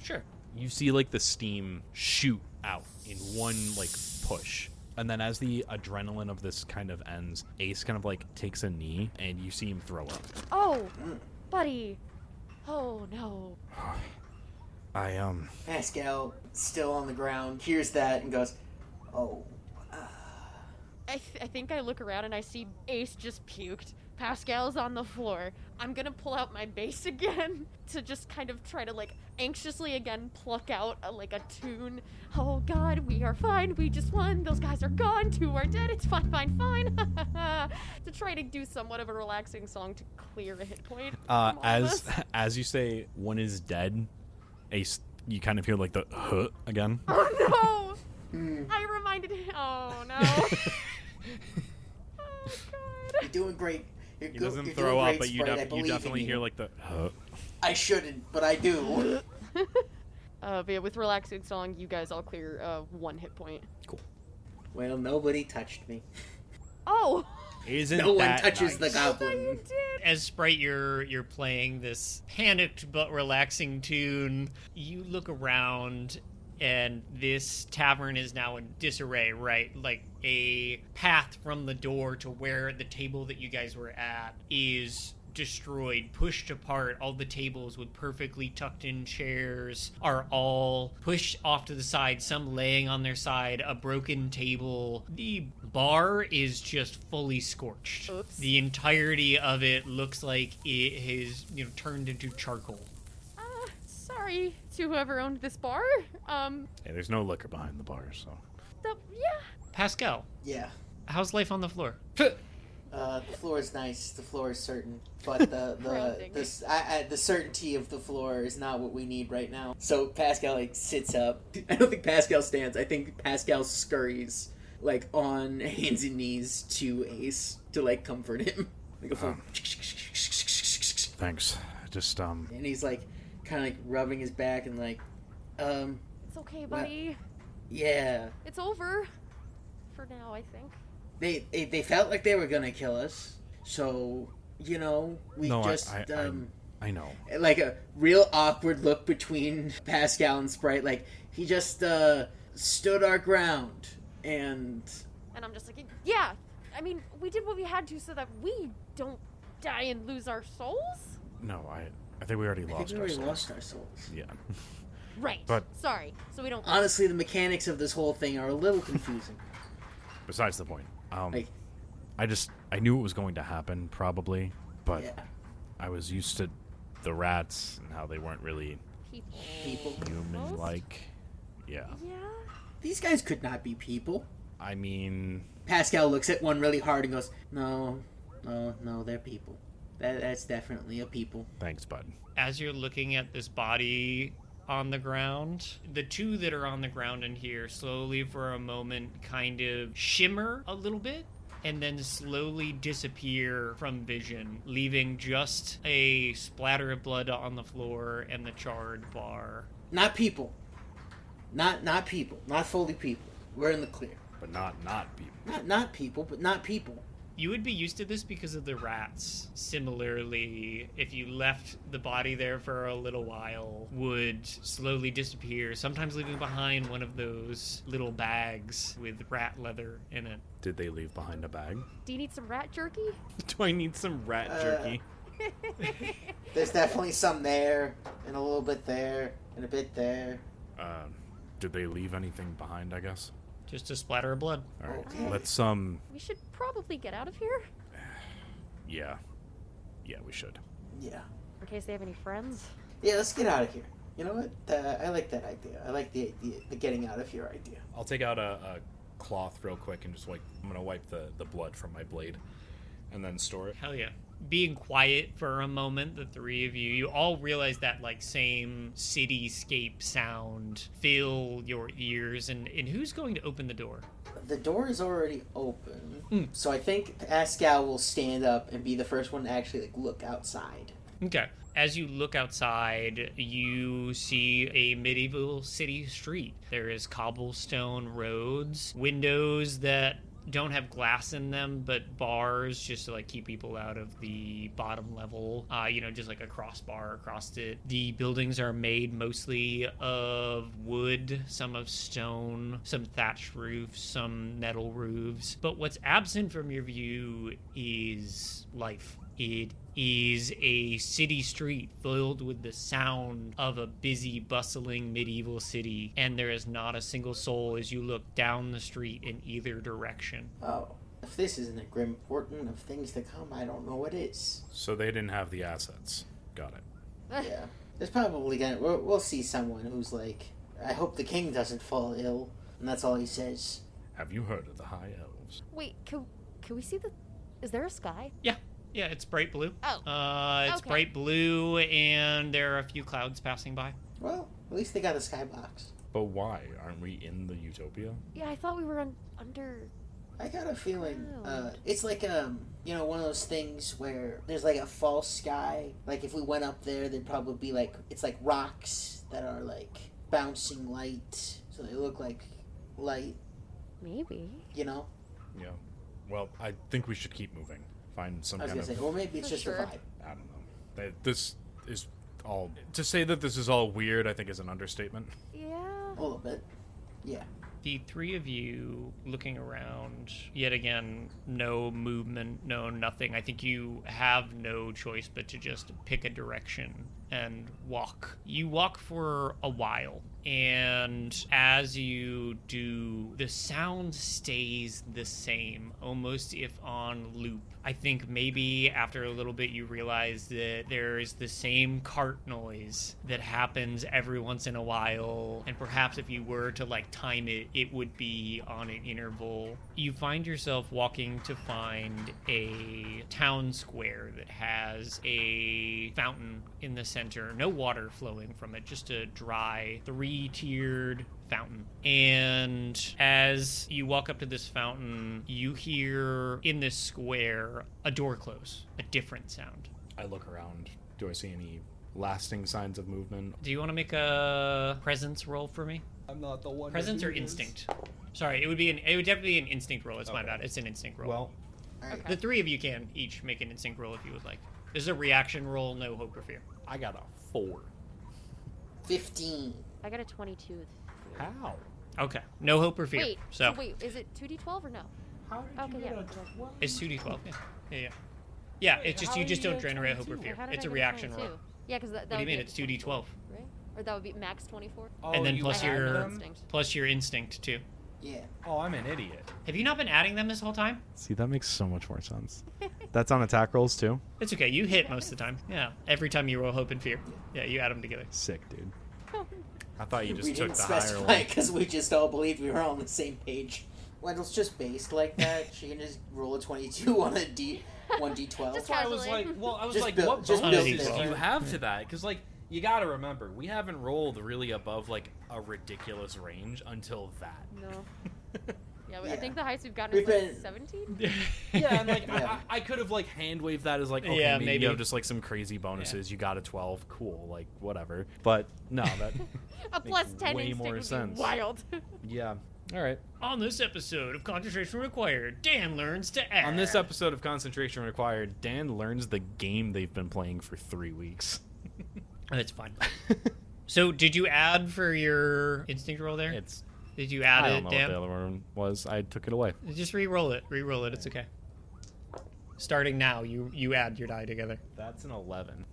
Sure. You see like the steam shoot out in one like push. And then as the adrenaline of this kind of ends, Ace kind of like takes a knee and you see him throw up. oh, buddy. Oh no. Pascal, still on the ground, hears that and goes, "Oh." I think I look around and I see Ace just puked. Pascal's on the floor. I'm gonna pull out my bass again to just kind of try to like anxiously again pluck out a tune. Oh God, we are fine. We just won. Those guys are gone. 2 are dead. It's fine, fine, fine. To try to do somewhat of a relaxing song to clear a hit point. from all of us. As you say, one is dead. You kind of hear like the again. Oh no! I reminded him. Oh no! Oh God! You're doing great. You're He good. doesn't You're throw doing up, great, but you Sprite. I believe in definitely you. hear like the I shouldn't, but I do. But yeah, with relaxing song, you guys all clear 1 hit point. Well, nobody touched me. Oh! Isn't No one that touches the nice? goblin. You did! As Sprite, you're playing this panicked but relaxing tune. You look around, and this tavern is now in disarray, right? Like, a path from the door to where the table that you guys were at is destroyed, pushed apart. All the tables with perfectly tucked in chairs are all pushed off to the side, some laying on their side, a broken table. The bar is just fully scorched. Oops. The entirety of it looks like it has, turned into charcoal. Sorry to whoever owned this bar. Hey, there's no liquor behind the bar, so. Yeah. Pascal, Yeah. how's life on the floor? The floor is nice. The floor is certain, but Grounding. the certainty of the floor is not what we need right now. So Pascal sits up. I don't think Pascal stands. I think Pascal scurries on hands and knees to Ace to comfort him. Like a full. Thanks. Just And he's kind of rubbing his back and It's okay, buddy. yeah. It's over. For now, I think. They felt like they were gonna kill us, so we no, just I know. a real awkward look between Pascal and Sprite. He just stood our ground, and And I'm just like, yeah. I mean, we did what we had to so that we don't die and lose our souls. No, I think we already I think lost we already ourselves. lost our souls. Yeah. Right. But- Sorry. So we don't. Honestly, the mechanics of this whole thing are a little confusing. Besides the point. Like- I knew it was going to happen probably, but Yeah, I was used to the rats and how they weren't really people. human-like. Yeah. Yeah. These guys could not be people. I mean, Pascal looks at one really hard and goes, "No, they're people. That's definitely a people." thanks, bud. As you're looking at this body on the ground, the 2 that are on the ground in here slowly for a moment kind of shimmer a little bit and then slowly disappear from vision, leaving just a splatter of blood on the floor and the charred bar. Not people. Not people. Not fully people. We're in the clear. But not people. Not people, but not people. You would be used to this because of the rats. Similarly, if you left the body there for a little while, would slowly disappear, sometimes leaving behind one of those little bags with rat leather in it. Did they leave behind a bag? Do you need some rat jerky? Do I need some rat jerky? There's definitely some there, and a little bit there, and a bit there. Did they leave anything behind, I guess? Just a splatter of blood. All right. Okay. Let's We should probably get out of here. yeah. Yeah, we should. Yeah. In case they have any friends. Yeah, let's get out of here. You know what? I like that idea. I like the getting out of here idea. I'll take out a cloth real quick and just I'm gonna wipe the blood from my blade and then store it. Hell yeah. Being quiet for a moment, the 3 of you all realize that same cityscape sound fill your ears, and who's going to open the door? The door is already open, so I think Pascal will stand up and be the first one to actually look outside. Okay. As you look outside, you see a medieval city street. There is cobblestone roads, windows that don't have glass in them, but bars just to keep people out of the bottom level. Just a crossbar across it. The buildings are made mostly of wood, some of stone, some thatched roofs, some metal roofs. But what's absent from your view is life. It is a city street filled with the sound of a busy, bustling medieval city, and there is not a single soul as you look down the street in either direction. Oh, If this isn't a grim portent of things to come, I don't know what is. So they didn't have the assets. Got it. Yeah. There's probably we'll see someone who's like, I hope the king doesn't fall ill, and that's all he says. Have you heard of the High Elves? Wait, can we see the... Is there a sky? Yeah, it's bright blue. Oh. It's Okay. bright blue, and there are a few clouds passing by. Well, at least they got a skybox. But why? Aren't we in the Utopia? Yeah, I thought we were under... I got a feeling, Oh. it's like, one of those things where there's like a false sky. Like if we went up there, there'd probably be like, it's like rocks that are like bouncing light. So they look like light, Maybe. you know? Yeah. Well, I think we should keep moving. Find some I was kind gonna of... say, or maybe it's For just sure. a vibe. I don't know. This is all... To say that this is all weird, I think is an understatement. Yeah. A little bit. Yeah. The three of you looking around, yet again, no movement, no nothing. I think you have no choice but to just pick a direction and walk. You walk for a while, and as you do, the sound stays the same, almost if on loop. I think maybe after a little bit you realize that there's the same cart noise that happens every once in a while, and perhaps if you were to like time it, it would be on an interval. You find yourself walking to find a town square that has a fountain in the center, no water flowing from it, just a dry, three-tiered fountain. And as you walk up to this fountain, you hear in this square a door close, a different sound. I look around. Do I see any lasting signs of movement? Do you want to make a presence roll for me? I'm not the one. Presence or instinct? Sorry, it would definitely be an instinct roll. It's my Okay. bad. It's an instinct roll. Well, Alright. The three of you can each make an instinct roll if you would like. This is a reaction roll, no hope or fear. I got a 4. 15. I got a 22. How? Okay, no hope or fear. Wait, So wait, is it 2d12 or no? How did Okay, yeah. it's 2d12. Yeah. Yeah, it's just how you do just you don't get generate hope or 22? fear. How did It's I a get reaction 22? roll. Yeah, because that What do you would mean? be It's 2d12. right? Or that would be max 24? And then you plus add your- them? Instinct. Plus your instinct too. Yeah. Oh, I'm an idiot. Have you not been adding them this whole time? See, that makes so much more sense. That's on attack rolls too? It's okay. You hit most of the time. Yeah. Every time you roll hope and fear. Yeah, you add them together. Sick, dude. I thought you just we took didn't the higher specify one. because we just all believed we were all on the same page. Wendell's just based like that. She can just roll a 22 on a 1d12. Just I was casually. like, well, I was Just like, build- what just build bonuses it. do you have to that? Because, like, you gotta remember, we haven't rolled really above, like, a ridiculous range until that. No. Yeah, I Yeah. think the highest we've gotten We've is like been- 17? Yeah, and, like, Yeah. I could have, like, hand-waved that as, like, okay, Yeah, maybe, maybe. you have just, like, some crazy bonuses. You got a 12. Cool, like, whatever. But, no, that... A plus makes 10 way instinct more would sense. be wild. yeah. All right. On this episode of Concentration Required, Dan learns to add. On this episode of Concentration Required, Dan learns the game they've been playing for 3 weeks. That's fine. So, did you add for your instinct roll there? It's... Did you add I it, don't know what Dan? the other one was. I took it away. Just re-roll it. Re-roll it. It's okay. Starting now, you add your die together. That's an 11.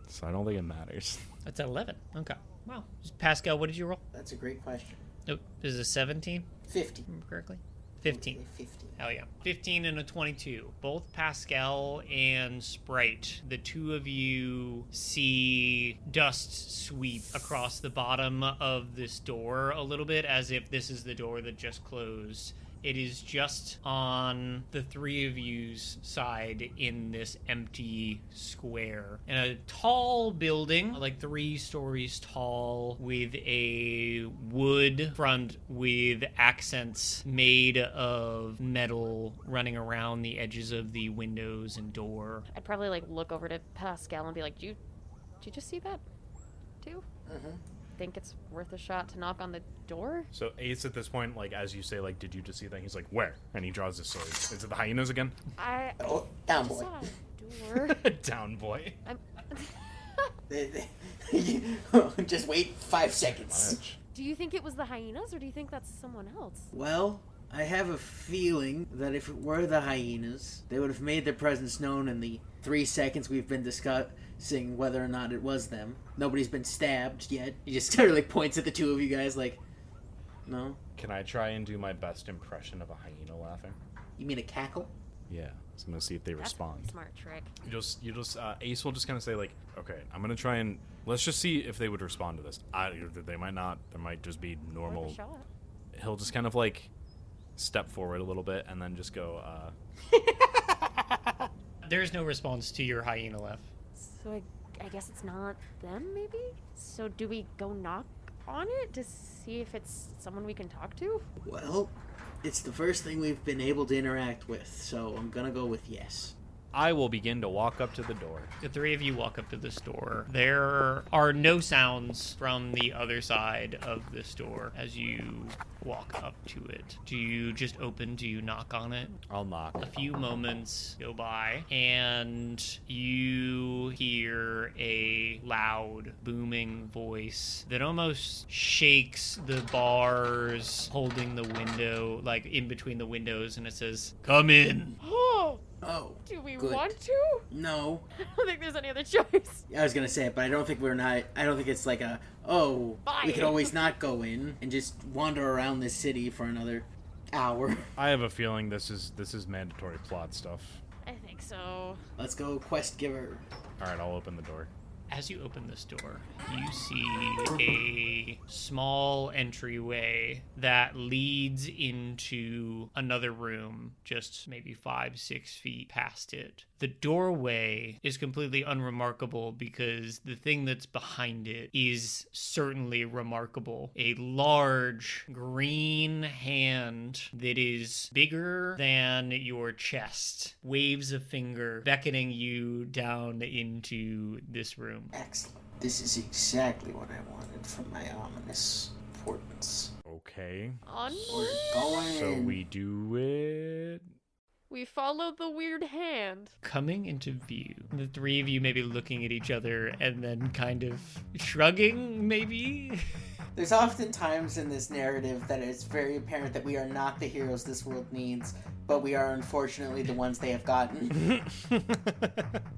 So I don't think it matters. That's 11. Okay. Wow. Pascal, what did you roll? That's a great question. Oh, is it 17? 50. Remember correctly? 15. 50. Hell yeah. 15 and a 22. Both Pascal and Sprite, the two of you see dust sweep across the bottom of this door a little bit as if this is the door that just closed. It is just on the three of you's side in this empty square. In a tall building, like 3 stories tall, with a wood front with accents made of metal running around the edges of the windows and door. I'd probably like look over to Pascal and be like, did you just see that too? Mm-hmm. Think it's worth a shot to knock on the door? So Ace at this point, like, as you say, like, did you just see that? He's like, where? And he draws his sword. Is it the hyenas again? I Oh, down just boy. saw a door. Down boy. I'm... Just wait 5 seconds. Do you think it was the hyenas, or do you think that's someone else? Well, I have a feeling that if it were the hyenas, they would have made their presence known in the 3 seconds we've been discussing whether or not it was them. Nobody's been stabbed yet. He just sort of like points at the two of you guys like, no? Can I try and do my best impression of a hyena laughing? You mean a cackle? Yeah. So I'm gonna see if they That's respond. a smart trick. Ace will just kind of say like, okay, I'm gonna try and let's just see if they would respond to this. They might not. There might just be normal. Worth a shot. He'll just kind of like step forward a little bit and then just go. There's no response to your hyena laugh. So I guess it's not them, maybe? So do we go knock on it to see if it's someone we can talk to? Well, it's the first thing we've been able to interact with, so I'm gonna go with yes. I will begin to walk up to the door. The three of you walk up to this door. There are no sounds from the other side of this door as you walk up to it. Do you just open? Do you knock on it? I'll knock. A few moments go by, and you hear a loud, booming voice that almost shakes the bars holding the window, like in between the windows, and it says, "Come in." Oh, Do we good. want to? No. I don't think there's any other choice. I was gonna say it, but I don't think it's like a, Bye. we could always not go in and just wander around this city for another hour. I have a feeling this is mandatory plot stuff. I think so. Let's go, quest giver. All right, I'll open the door. As you open this door, you see a small entryway that leads into another room, just maybe 5-6 feet past it. The doorway is completely unremarkable because the thing that's behind it is certainly remarkable. A large green hand that is bigger than your chest waves a finger, beckoning you down into this room. Excellent. This is exactly what I wanted from my ominous portents. Okay. On. We're going. So we do it. We follow the weird hand. Coming into view, the three of you may be looking at each other and then kind of shrugging, maybe? There's often times in this narrative that it's very apparent that we are not the heroes this world needs, but we are unfortunately the ones they have gotten.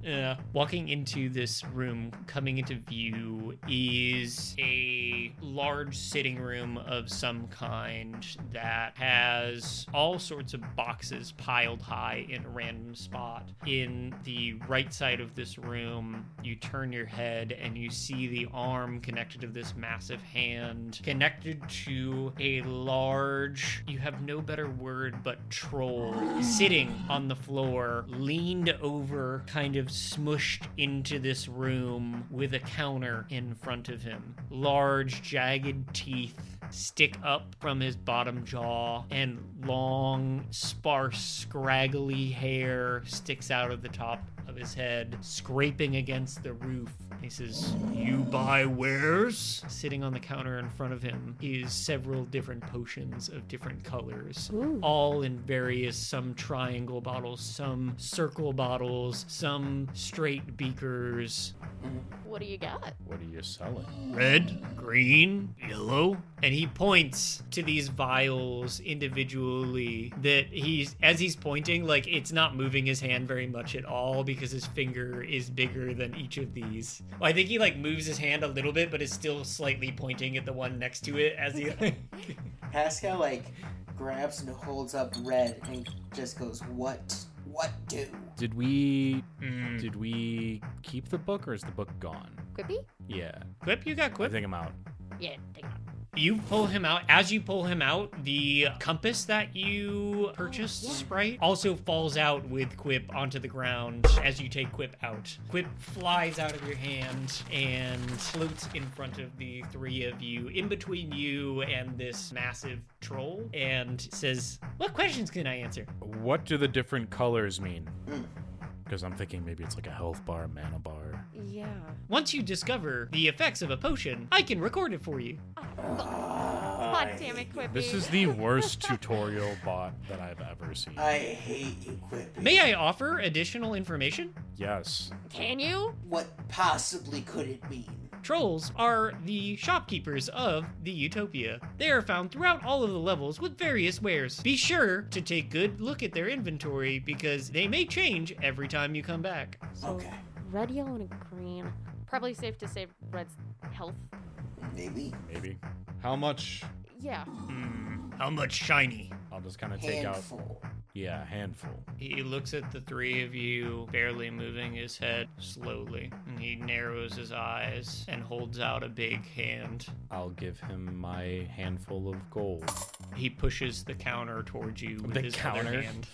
Yeah. Walking into this room, coming into view, is a large sitting room of some kind that has all sorts of boxes piled high in a random spot. In the right side of this room, you turn your head and you see the arm connected to this massive hand, connected to a large, you have no better word but troll, sitting on the floor, leaned over, kind of smushed into this room with a counter in front of him. Large, jagged teeth stick up from his bottom jaw, and long, sparse, scraggly hair sticks out of the top of his head, scraping against the roof. He says, "You buy wares?" Sitting on the counter in front of him is several different potions of different colors, all in various, some triangle bottles, some circle bottles, some straight beakers. What do you got? What are you selling? Red, green, yellow. And he points to these vials individually that as he's pointing, like, it's not moving his hand very much at all because his finger is bigger than each of these. Well, I think he like moves his hand a little bit, but is still slightly pointing at the one next to it as he Pascal, like, grabs and holds up red and just goes, What do? Did we keep the book or is the book gone? Quippy? Yeah. Quip, you got I Quip. think I'm out. Yeah, take it out. You pull him out. As you pull him out, the compass that you purchased, Sprite, also falls out with Quip onto the ground as you take Quip out. Quip flies out of your hand and floats in front of the three of you, in between you and this massive troll, and says, "What questions can I answer?" What do the different colors mean? Because I'm thinking maybe it's like a health bar, mana bar. Yeah. Once you discover the effects of a potion, I can record it for you. God damn it, Quippy. This is the worst tutorial bot that I've ever seen. I hate you, Quippy. May I offer additional information? Yes. Can you? What possibly could it mean? Trolls are the shopkeepers of the Utopia. They are found throughout all of the levels with various wares. Be sure to take good look at their inventory because they may change every time you come back. So, Okay. red, yellow, and green. Probably safe to say red's health. Maybe. Maybe. How much? Yeah. How much shiny? I'll just kind of take out. Handful. Yeah, handful. He looks at the three of you, barely moving his head slowly, and he narrows his eyes and holds out a big hand. I'll give him my handful of gold. He pushes the counter towards you with The his counter? other hand.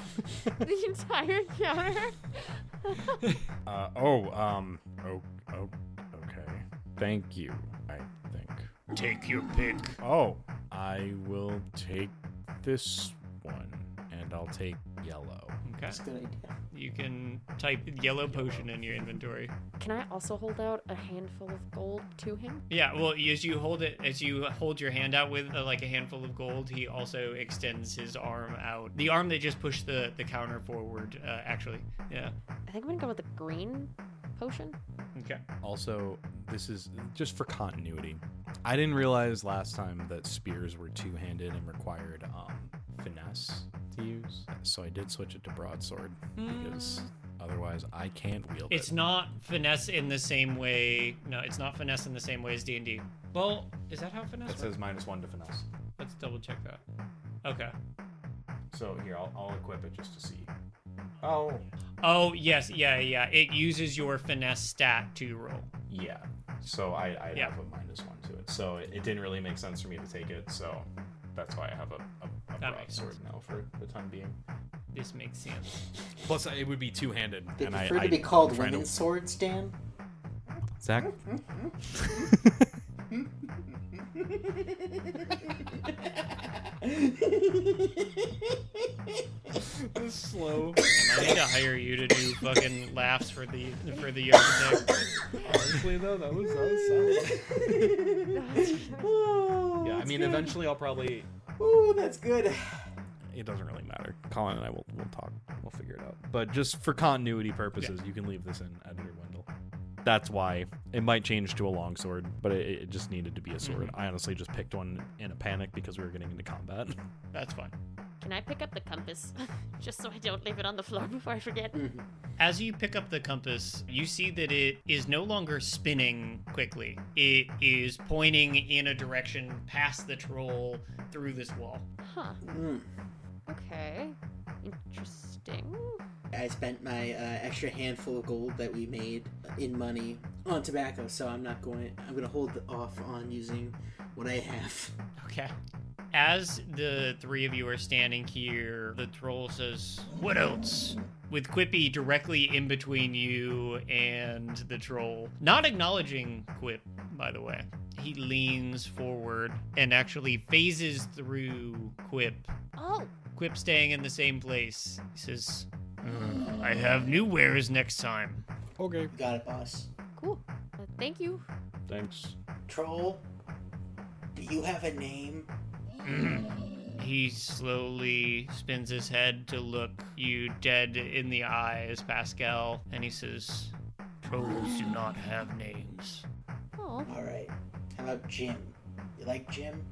The entire counter. Okay. Thank you, I think. Take your pick. Oh, I will take this one, and I'll take yellow. Okay. That's a good idea. You can type yellow potion in your inventory. Can I also hold out a handful of gold to him? Yeah, well, as you hold your hand out with like a handful of gold, he also extends his arm out. The arm that just pushed the counter forward, actually. Yeah. I think I'm gonna go with the green potion. Okay. Also, this is just for continuity. I didn't realize last time that spears were two-handed and required finesse to use, so I did switch it to broadsword because otherwise I can't wield it. It's not finesse in the same way. No, it's not finesse in the same way as D&D. Well, is that how finesse It works? says -1 to finesse. Let's double check that. Okay. So here, I'll equip it just to see. Oh. Oh, yes, yeah. It uses your finesse stat to roll. Yeah. So I Yeah. have a -1 to it. So it didn't really make sense for me to take it. So that's why I have a That makes broadsword now for the time being. This makes sense. Plus, it would be two-handed. They and prefer I to be called trying women's swords, Dan. Zach? Slow. I need to hire you to do fucking laughs for the architect. Honestly, though, that was solid. Yeah, I mean, eventually I'll probably... Ooh, that's good. It doesn't really matter. Colin and I will talk. We'll figure it out. But just for continuity purposes, you can leave this in Editor Wendell. That's why it might change to a longsword, but it just needed to be a sword. I honestly just picked one in a panic because we were getting into combat. That's fine. Can I pick up the compass? Just so I don't leave it on the floor before I forget. As you pick up the compass, you see that it is no longer spinning quickly. It is pointing in a direction past the troll through this wall. Huh. Okay. Interesting. I spent my extra handful of gold that we made in money on tobacco, so I'm gonna hold off on using what I have. Okay. As the three of you are standing here, the troll says, "What else?" With Quippy directly in between you and the troll. Not acknowledging Quip, by the way. He leans forward and actually phases through Quip. Oh, Quip staying in the same place. He says, "I have new wares next time." Okay. Got it, boss. cool. Thank you. Thanks. Troll, do you have a name? He slowly spins his head to look you dead in the eyes, Pascal, and he says, "Trolls do not have names." Oh, All right. How about Jim? You like Jim?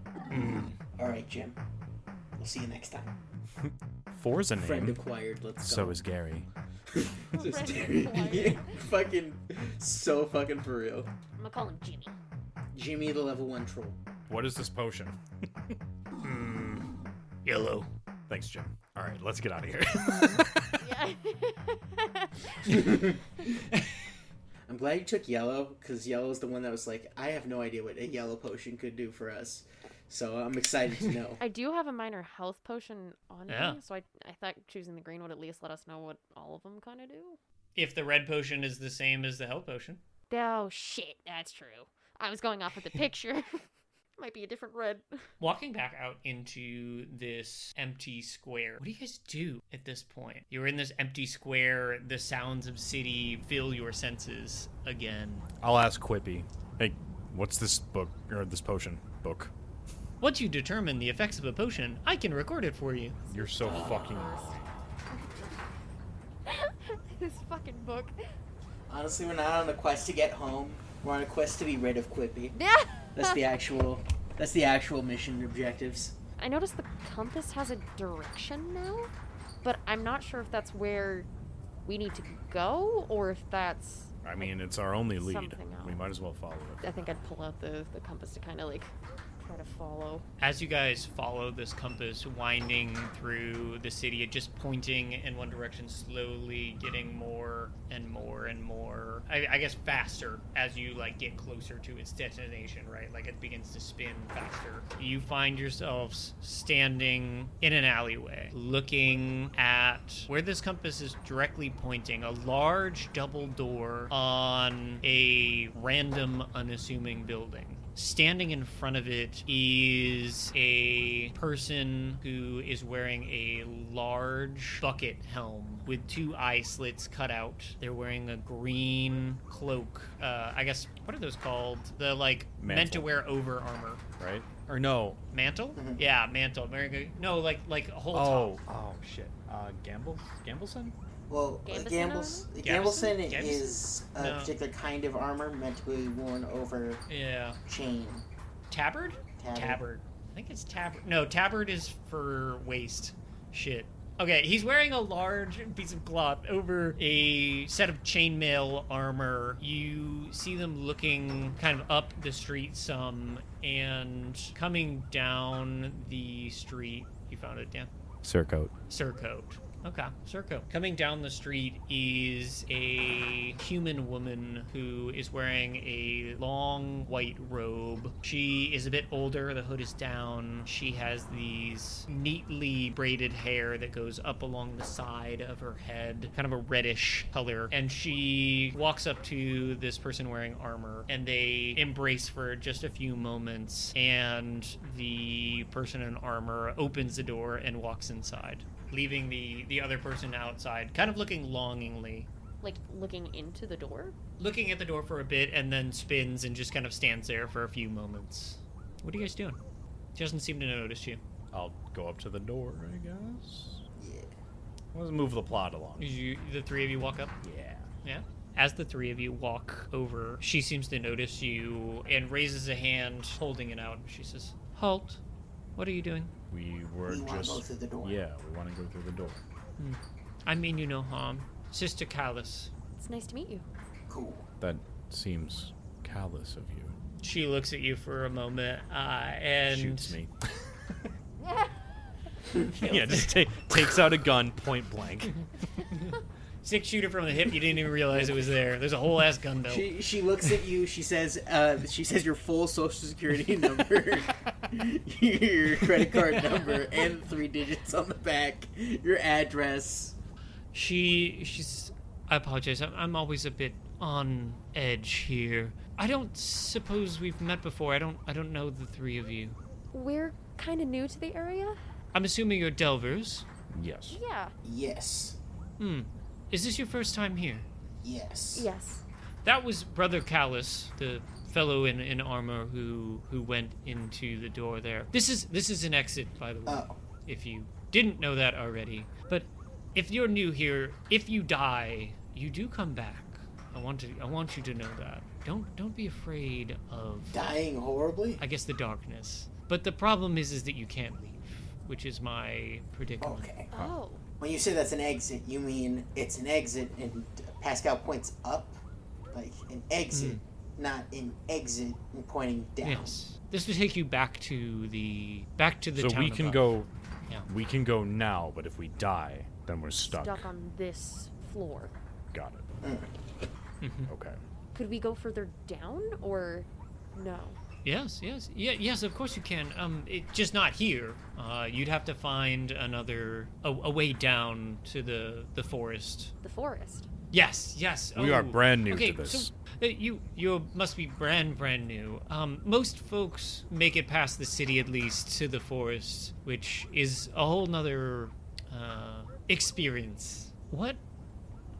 All right, Jim. We'll see you next time. Four's a Friend name. acquired. Let's So go. is Gary. Just Friend acquired. fucking so fucking for real. I'm gonna call him Jimmy. Jimmy, the level 1 troll. What is this potion? Yellow. Thanks, Jim. All right, let's get out of here. Yeah. I'm glad you took yellow, because yellow is the one that was like, I have no idea what a yellow potion could do for us. So I'm excited to know. I do have a minor health potion on Yeah. me, so I thought choosing the green would at least let us know what all of them kind of do. If the red potion is the same as the health potion. Oh shit, that's true. I was going off with the picture. Might be a different red. Walking back out into this empty square, what do you guys do at this point? You're in this empty square, the sounds of city fill your senses again. I'll ask Quippy. Hey, what's this book, or this potion book? Once you determine the effects of a potion, I can record it for you. You're so fucking... This fucking book. Honestly, we're not on a quest to get home. We're on a quest to be rid of Quippy. Yeah. That's the actual mission objectives. I noticed the compass has a direction now, but I'm not sure if that's where we need to go or if that's. I mean, it's our only lead. Something else. We might as well follow it. I think I'd pull out the compass to kind of like try to follow. As you guys follow this compass winding through the city, it just pointing in one direction, slowly getting more and more and more, I guess faster as you like get closer to its destination, right? Like it begins to spin faster. You find yourselves standing in an alleyway, looking at where this compass is directly pointing, a large double door on a random unassuming building. Standing in front of it is a person who is wearing a large bucket helm with 2 eye slits cut out. They're wearing a green cloak. I guess, what are those called? The, like, meant to wear over armor. Right? Or no. Mantle? Yeah, mantle. No, like a whole top. Oh, shit. Gambleson? Well, Gambleson Gambleson Gambleson? is a No. particular kind of armor meant to be worn over Yeah. chain. Tabard? Tabard. I think it's tabard. No, tabard is for waist. Shit. Okay, he's wearing a large piece of cloth over a set of chainmail armor. You see them looking kind of up the street some and coming down the street. You found it, Dan? Surcoat. Surcoat. Okay, Surco. Coming down the street is a human woman who is wearing a long white robe. She is a bit older, the hood is down. She has these neatly braided hair that goes up along the side of her head, kind of a reddish color. And she walks up to this person wearing armor, and they embrace for just a few moments, and the person in armor opens the door and walks inside, leaving the other person outside, kind of looking longingly. Like, looking into the door? Looking at the door for a bit and then spins and just kind of stands there for a few moments. What are you guys doing? She doesn't seem to notice you. I'll go up to the door, I guess. Yeah. Let's move the plot along. The 3 of you walk up? Yeah. Yeah. As the 3 of you walk over, she seems to notice you and raises a hand, holding it out. She says, "Halt. What are you doing?" We were We want just... to go through the door. Yeah, we want to go through the door. I mean you no harm. Sister Callus. It's nice to meet you. Cool. That seems callous of you. She looks at you for a moment and Shoots me. Yeah, just takes out a gun, point blank. 6-shooter from the hip. You didn't even realize it was there. There's a whole ass gun belt. She looks at you. She says your full social security number, your credit card number, and 3 digits on the back, your address. She's. I apologize. I'm always a bit on edge here. I don't suppose we've met before. I don't know the 3 of you. We're kind of new to the area? I'm assuming you're Delvers. Yes. Yeah. Yes. Is this your first time here? Yes. Yes. That was Brother Callus, the fellow in armor who went into the door there. This is an exit, by the way. Oh. If you didn't know that already. But if you're new here, if you die, you do come back. I want you to know that. Don't be afraid of, Dying horribly? I guess, the darkness. But the problem is that you can't leave, which is my predicament. Okay. Oh. When you say that's an exit, you mean it's an exit and Pascal points up? Like an exit, not an exit and pointing down. Yes. This will take you back to the So town we can above. go. Yeah. We can go now, but if we die, then we're stuck. Stuck on this floor. Got it. Okay. Could we go further down, or no? Yes, of course you can. Just not here. You'd have to find a way down to the forest. The forest. Yes. We are brand new okay, to this. So, you must be brand new. Most folks make it past the city at least to the forest, which is a whole nother experience. What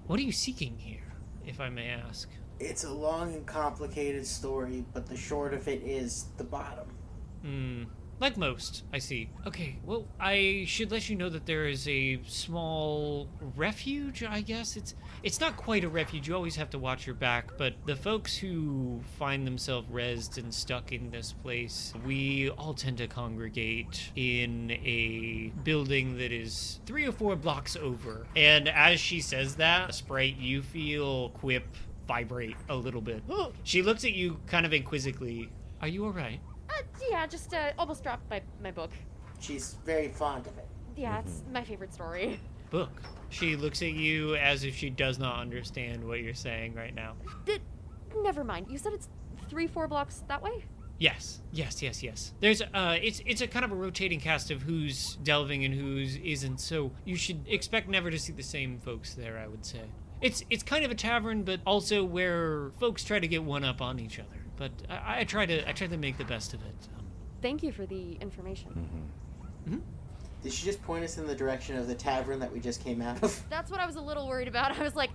are you seeking here, if I may ask? It's a long and complicated story, but the short of it is the bottom. Like most, I see. Okay, well, I should let you know that there is a small refuge, I guess. It's not quite a refuge. You always have to watch your back, but the folks who find themselves rezzed and stuck in this place, we all tend to congregate in a building that is 3 or 4 blocks over. And as she says that, Sprite, you feel Quip vibrate a little bit. She looks at you kind of inquisitively. Are you all right? Yeah, just almost dropped my book. She's very fond of it. Yeah, it's my favorite story. Book. She looks at you as if she does not understand what you're saying right now. Never mind. You said it's 3-4 blocks that way? Yes. There's it's a kind of a rotating cast of who's delving and who's isn't, so you should expect never to see the same folks there, I would say. It's kind of a tavern, but also where folks try to get one up on each other. But I try to make the best of it. Thank you for the information. Did she just point us in the direction of the tavern that we just came out of? That's what I was a little worried about. I was like,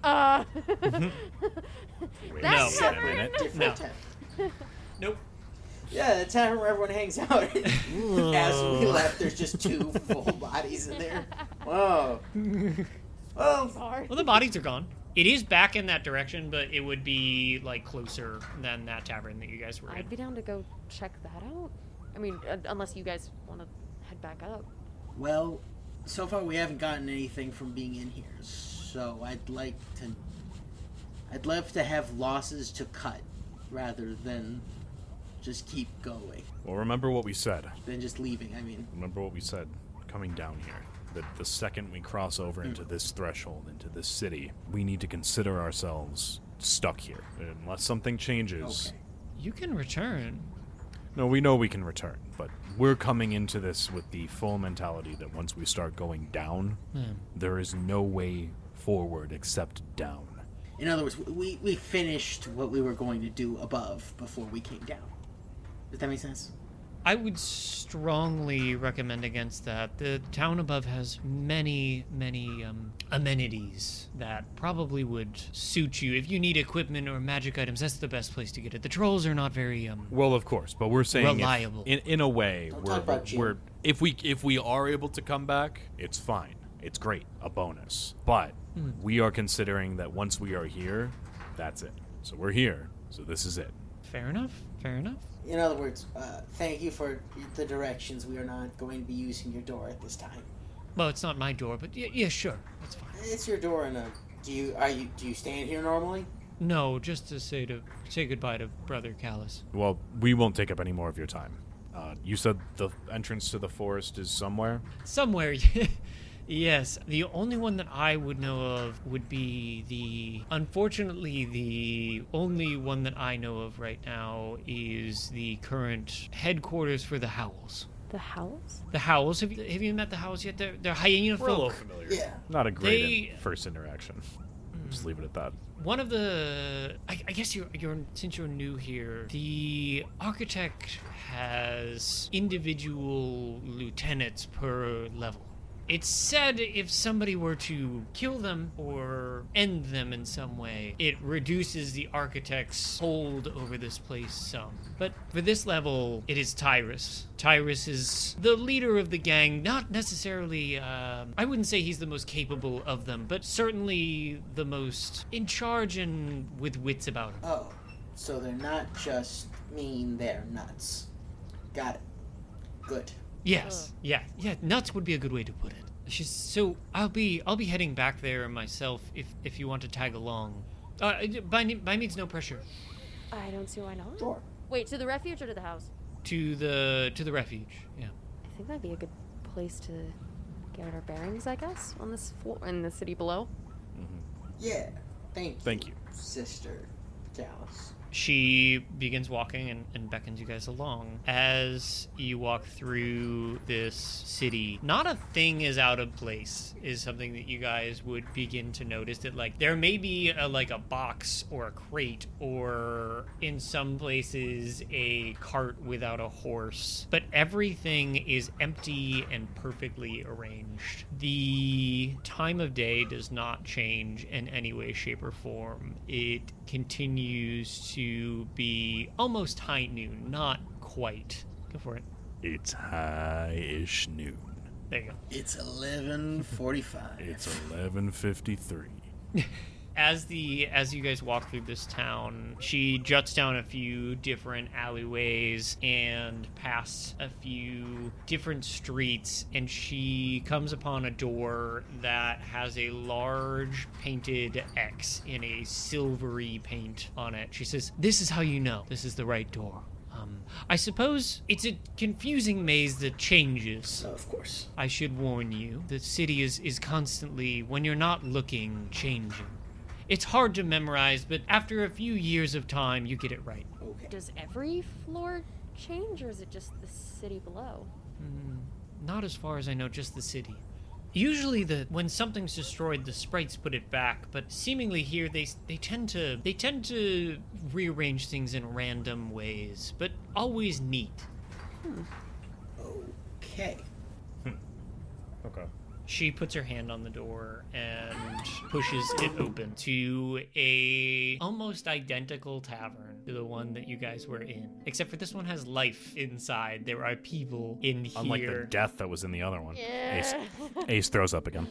Wait That a tavern? minute. Different tavern. Nope. Yeah, the tavern where everyone hangs out. As we left, there's just 2 full bodies in there. Whoa. Well, sorry. Well, the bodies are gone. It is back in that direction, but it would be like closer than that tavern that you guys were in. I'd be down to go check that out. I mean, unless you guys want to head back up. well, so far we haven't gotten anything from being in here, so I'd love to have losses to cut rather than just keep going. Well, remember what we said. Than just leaving, I mean. Remember what we said coming down here. That the second we cross over into this threshold, into this city, we need to consider ourselves stuck here. Unless something changes. Okay. You can return. No, we know we can return, but we're coming into this with the full mentality that once we start going down, there is no way forward except down. In other words, we finished what we were going to do above before we came down. Does that make sense? I would strongly recommend against that. The town above has many amenities that probably would suit you. If you need equipment or magic items, that's the best place to get it. The trolls are not very Well, of course, but we're saying reliable. in a way, Don't talk about Jim. we're if we are able to come back, it's fine. It's great, a bonus. But we are considering that once we are here, that's it. So we're here. So this is it. Fair enough. In other words, thank you for the directions. We are not going to be using your door at this time. Well, it's not my door, but yeah, sure. That's fine. It's your door, and do you stand here normally? No, just to say goodbye to Brother Callus. Well, we won't take up any more of your time. You said the entrance to the forest is somewhere? Somewhere, yes. The only one that I would know of would be unfortunately, the only one that I know of right now is the current headquarters for the Howls. The Howls? The Howls, have you met the Howls yet? They're hyena We're a little folk. familiar. Yeah. Not a great They- first interaction. Just leave it at that. One of the, I guess you're since you're new here, the architect has individual lieutenants per level. It's said if somebody were to kill them or end them in some way, it reduces the architect's hold over this place some. But for this level, it is Tyrus. Tyrus is the leader of the gang, not necessarily, I wouldn't say he's the most capable of them, but certainly the most in charge and with wits about him. Oh, so they're not just mean, they're nuts. Got it. Good. Yes, yeah, nuts would be a good way to put it. So I'll be heading back there myself if you want to tag along. By means no pressure. I don't see why not. Sure. Wait, to the refuge or to the house? To the refuge. Yeah. I think that'd be a good place to get our bearings, I guess, on this in the city below. Yeah. Thank you. Thank you. Sister Dallas. She begins walking and beckons you guys along. As you walk through this city, not a thing is out of place is something that you guys would begin to notice. That like there may be a box or a crate or in some places a cart without a horse, but everything is empty and perfectly arranged. The time of day does not change in any way, shape, or form. It continues to be almost high noon, not quite. Go for it. It's high-ish noon. There you go. It's 11:45. It's 11:53. As you guys walk through this town, she juts down a few different alleyways and past a few different streets, and she comes upon a door that has a large painted X in a silvery paint on it. She says, "This is how you know this is the right door. I suppose it's a confusing maze that changes. Oh, of course. I should warn you, the city is constantly, when you're not looking, changing. It's hard to memorize, but after a few years of time, you get it right. Okay. Does every floor change, or is it just the city below? Not as far as I know, just the city. Usually, when something's destroyed, the sprites put it back, but seemingly here they tend to rearrange things in random ways, but always neat. Okay. Okay. She puts her hand on the door and pushes it open to a almost identical tavern to the one that you guys were in. Except for this one has life inside. There are people in here. Unlike the death that was in the other one. Yeah. Ace throws up again.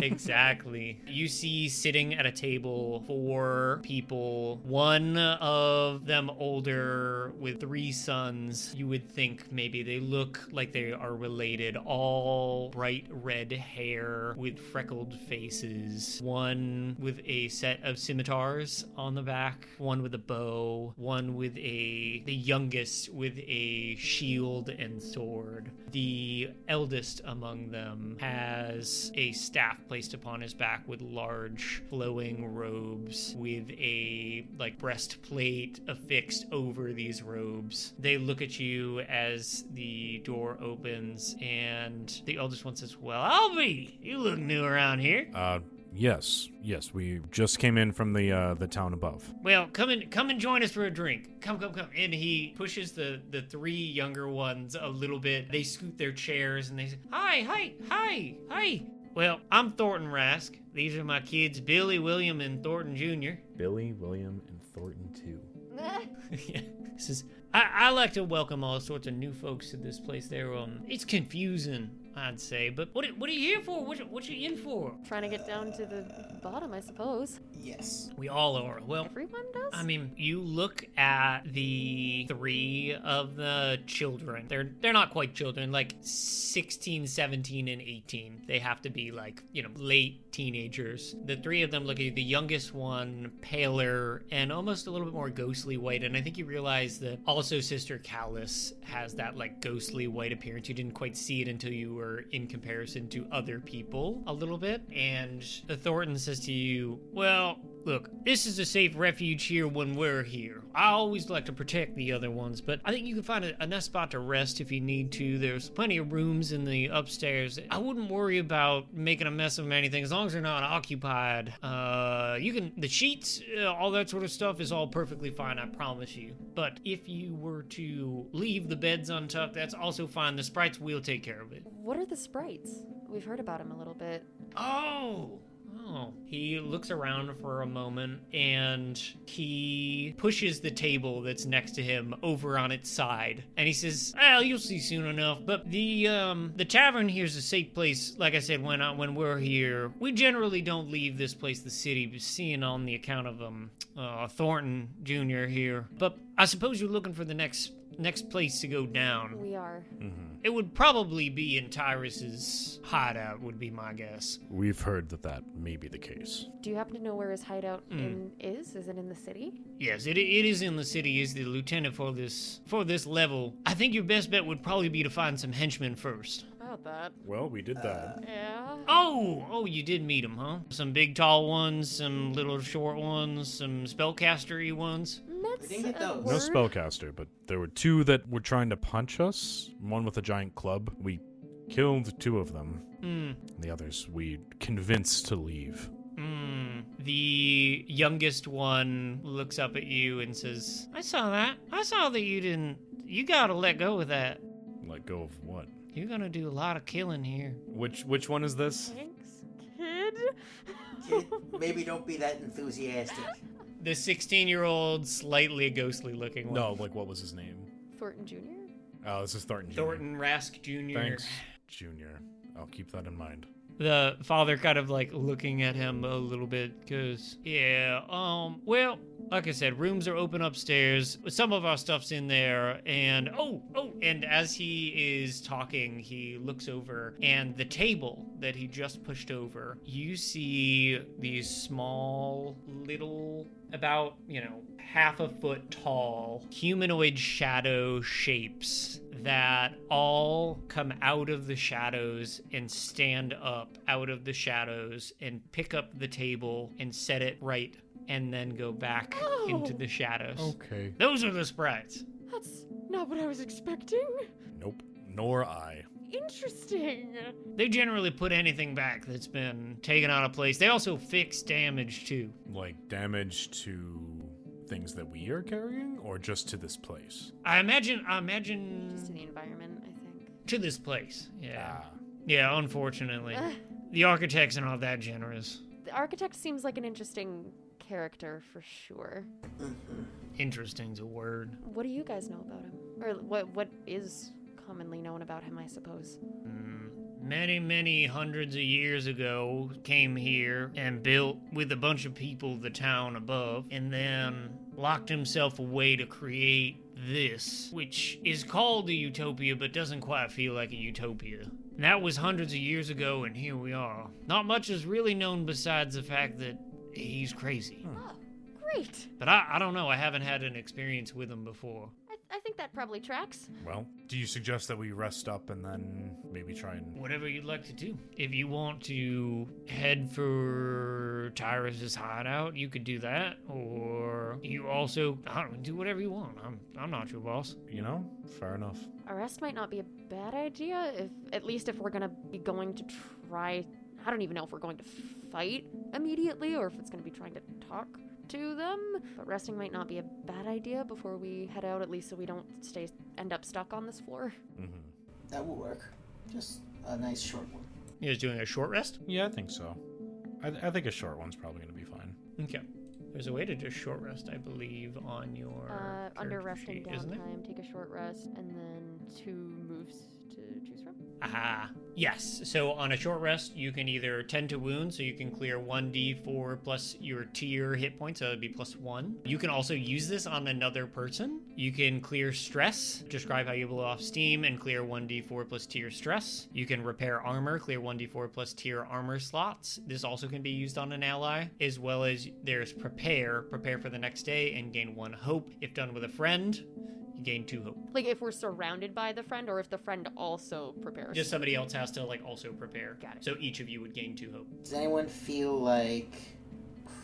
Exactly. You see sitting at a table 4 people, one of them older with 3 sons. You would think maybe they look like they are related, all bright red hair with freckled faces. One with a set of scimitars on the back, one with a bow, one with the youngest with a shield and sword. The eldest among them has a staff placed upon his back with large flowing robes with a breastplate affixed over these robes. They look at you as the door opens, and the eldest one says, "Well, I'll be. You look new around here." Yes, we just came in from the town above. Well, come and join us for a drink. Come. And he pushes the 3 younger ones a little bit. They scoot their chairs and they say, Hi. Well, I'm Thornton Rask. These are my kids, Billy, William, and Thornton Jr. Billy, William, and Thornton too. Yeah. He says, I like to welcome all sorts of new folks to this place. It's confusing, I'd say, but what are you here for? What you in for? Trying to get down to the bottom, I suppose. Yes. We all are. Well, Everyone does? I mean, you look at the 3 of the children. They're not quite children, like 16, 17, and 18. They have to be late teenagers. The 3 of them look at you. The youngest one, paler and almost a little bit more ghostly white. And I think you realize that also Sister Callus has that ghostly white appearance. You didn't quite see it until you were in comparison to other people a little bit. And Thornton says to you, well, look, this is a safe refuge here when we're here. I always like to protect the other ones, but I think you can find a nice spot to rest if you need to. There's plenty of rooms in the upstairs. I wouldn't worry about making a mess of anything as long as they're not occupied. The sheets, all that sort of stuff is all perfectly fine, I promise you. But if you were to leave the beds untucked, that's also fine. The sprites will take care of it. What are the sprites? We've heard about them a little bit. Oh, he looks around for a moment and he pushes the table that's next to him over on its side. And he says, well, you'll see soon enough. But the tavern here's a safe place. Like I said, when we're here, we generally don't leave this place, the city, seeing on the account of Thornton Jr. here. But I suppose you're looking for the next place to go down. We are. Mm-hmm. It would probably be in Tyrus's hideout, would be my guess. We've heard that may be the case. Do you happen to know where his hideout is? Is it in the city? Yes, it is in the city. He's the lieutenant for this level. I think your best bet would probably be to find some henchmen first. About that. Well, we did that. Yeah. Oh, you did meet them, huh? Some big tall ones, some little short ones, some spellcastery ones. That's didn't get those. No spellcaster, but there were 2 that were trying to punch us. One with a giant club. We killed 2 of them. The others we convinced to leave. The youngest one looks up at you and says, I saw that. I saw that you gotta let go of that. Let go of what? You're gonna do a lot of killing here. Which one is this? Thanks, kid. Kid, maybe don't be that enthusiastic. The 16-year-old, slightly ghostly looking one. No, what was his name? Thornton Jr.? Oh, this is Thornton Jr. Thornton Rask Jr. Thanks, Junior. I'll keep that in mind. The father kind of like looking at him a little bit goes, yeah, well, like I said, rooms are open upstairs. Some of our stuff's in there. And and as he is talking, he looks over and the table that he just pushed over, you see these small little, about, half a foot tall humanoid shadow shapes that all come out of the shadows and stand up out of the shadows and pick up the table and set it right and then go back into the shadows. Okay. Those are the sprites. That's not what I was expecting. Nope. Nor I. Interesting. They generally put anything back that's been taken out of place. They also fix damage too. Like damage to things that we are carrying, or just to this place? I imagine Just in the environment, I think. to this place. Yeah. Ah. Yeah, unfortunately. The architects are not that generous. The architect seems like an interesting character for sure. Interesting's a word. What do you guys know about him? Or what is commonly known about him, I suppose? Many, many hundreds of years ago, came here and built with a bunch of people the town above, and then locked himself away to create this, which is called the Utopia, but doesn't quite feel like a utopia. And that was hundreds of years ago, and here we are. Not much is really known besides the fact that he's crazy. Oh, great. But I don't know, I haven't had an experience with him before. I think that probably tracks. Well, do you suggest that we rest up and then maybe try and... Whatever you'd like to do. If you want to head for Tyrus's hideout, you could do that. Or you also, I don't know, do whatever you want. I'm not your boss. Fair enough. A rest might not be a bad idea, at least if we're gonna be going to try... I don't even know if we're going to fight immediately or if it's gonna be trying to talk to them, but resting might not be a bad idea before we head out, at least so we don't end up stuck on this floor. Mm-hmm. That will work. Just a nice short one. You're just doing a short rest? Yeah, I think so. I think a short one's probably going to be fine. Okay. There's a way to just short rest, I believe, on your Under character rest and sheet, isn't there? downtime, take a short rest, and then 2 moves to choose from. Aha. Yes. So on a short rest, you can either tend to wounds, so you can clear 1d4 plus your tier hit points, so that'd be +1. You can also use this on another person. You can clear stress, describe how you blow off steam, and clear 1d4 plus tier stress. You can repair armor, clear 1d4 plus tier armor slots. This also can be used on an ally, as well as there's prepare for the next day and gain 1 hope. If done with a friend, you gain 2 hope. Like if we're surrounded by the friend, or if the friend also prepares. Just somebody else has to also prepare. Got it. So each of you would gain 2 hope. Does anyone feel like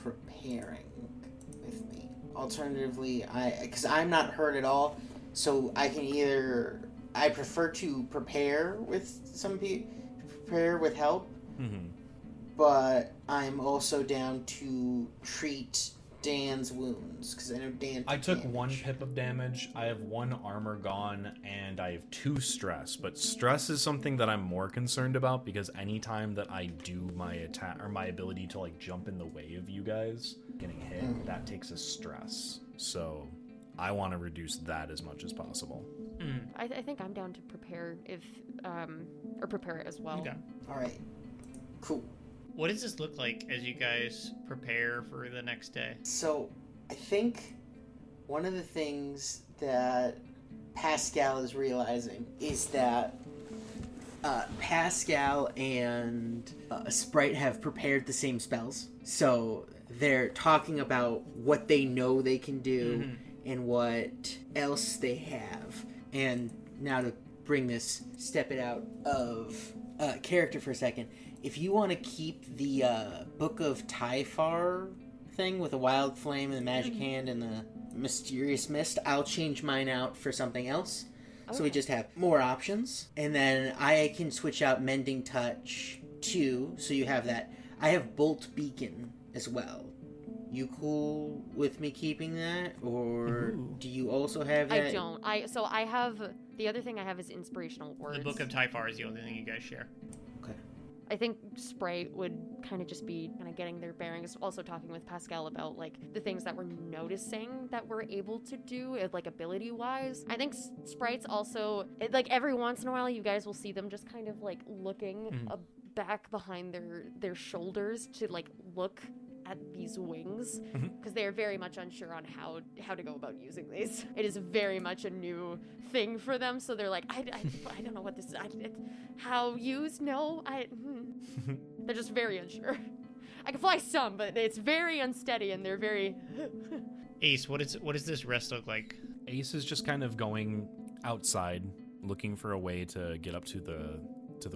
preparing with me? Alternatively, because I'm not hurt at all, so I can I prefer to prepare with prepare with help, but I'm also down to treat Dan's wounds, because I know Dan I took damage. 1 pip of damage, I have 1 armor gone, and I have 2 stress. But stress is something that I'm more concerned about, because anytime that I do my attack, or my ability to jump in the way of you guys getting hit, that takes a stress. So I want to reduce that as much as possible. I think I'm down to prepare or prepare as well. Okay. Alright, cool. What does this look like as you guys prepare for the next day? So, I think one of the things that Pascal is realizing is that Pascal and Sprite have prepared the same spells. So, they're talking about what they know they can do and what else they have. And now to step it out of character for a second. If you want to keep the Book of Typhar thing with a wild flame and the magic hand and the mysterious mist, I'll change mine out for something else. Okay. So we just have more options. And then I can switch out Mending Touch too, so you have that. I have Bolt Beacon as well. You cool with me keeping that? Or do you also have that? I don't. I have... The other thing I have is Inspirational Words. The Book of Typhar is the only thing you guys share. I think Sprite would kind of just be kind of getting their bearings, also talking with Pascal about the things that we're noticing that we're able to do, ability-wise. I think Sprite's also, every once in a while you guys will see them just kind of looking back behind their shoulders to like look at these wings, because they are very much unsure on how to go about using these. It is very much a new thing for them, so they're like, I don't know what this is. How used? No, they're just very unsure. I can fly some, but it's very unsteady, and they're very. Ace, what does this rest look like? Ace is just kind of going outside, looking for a way to get up to the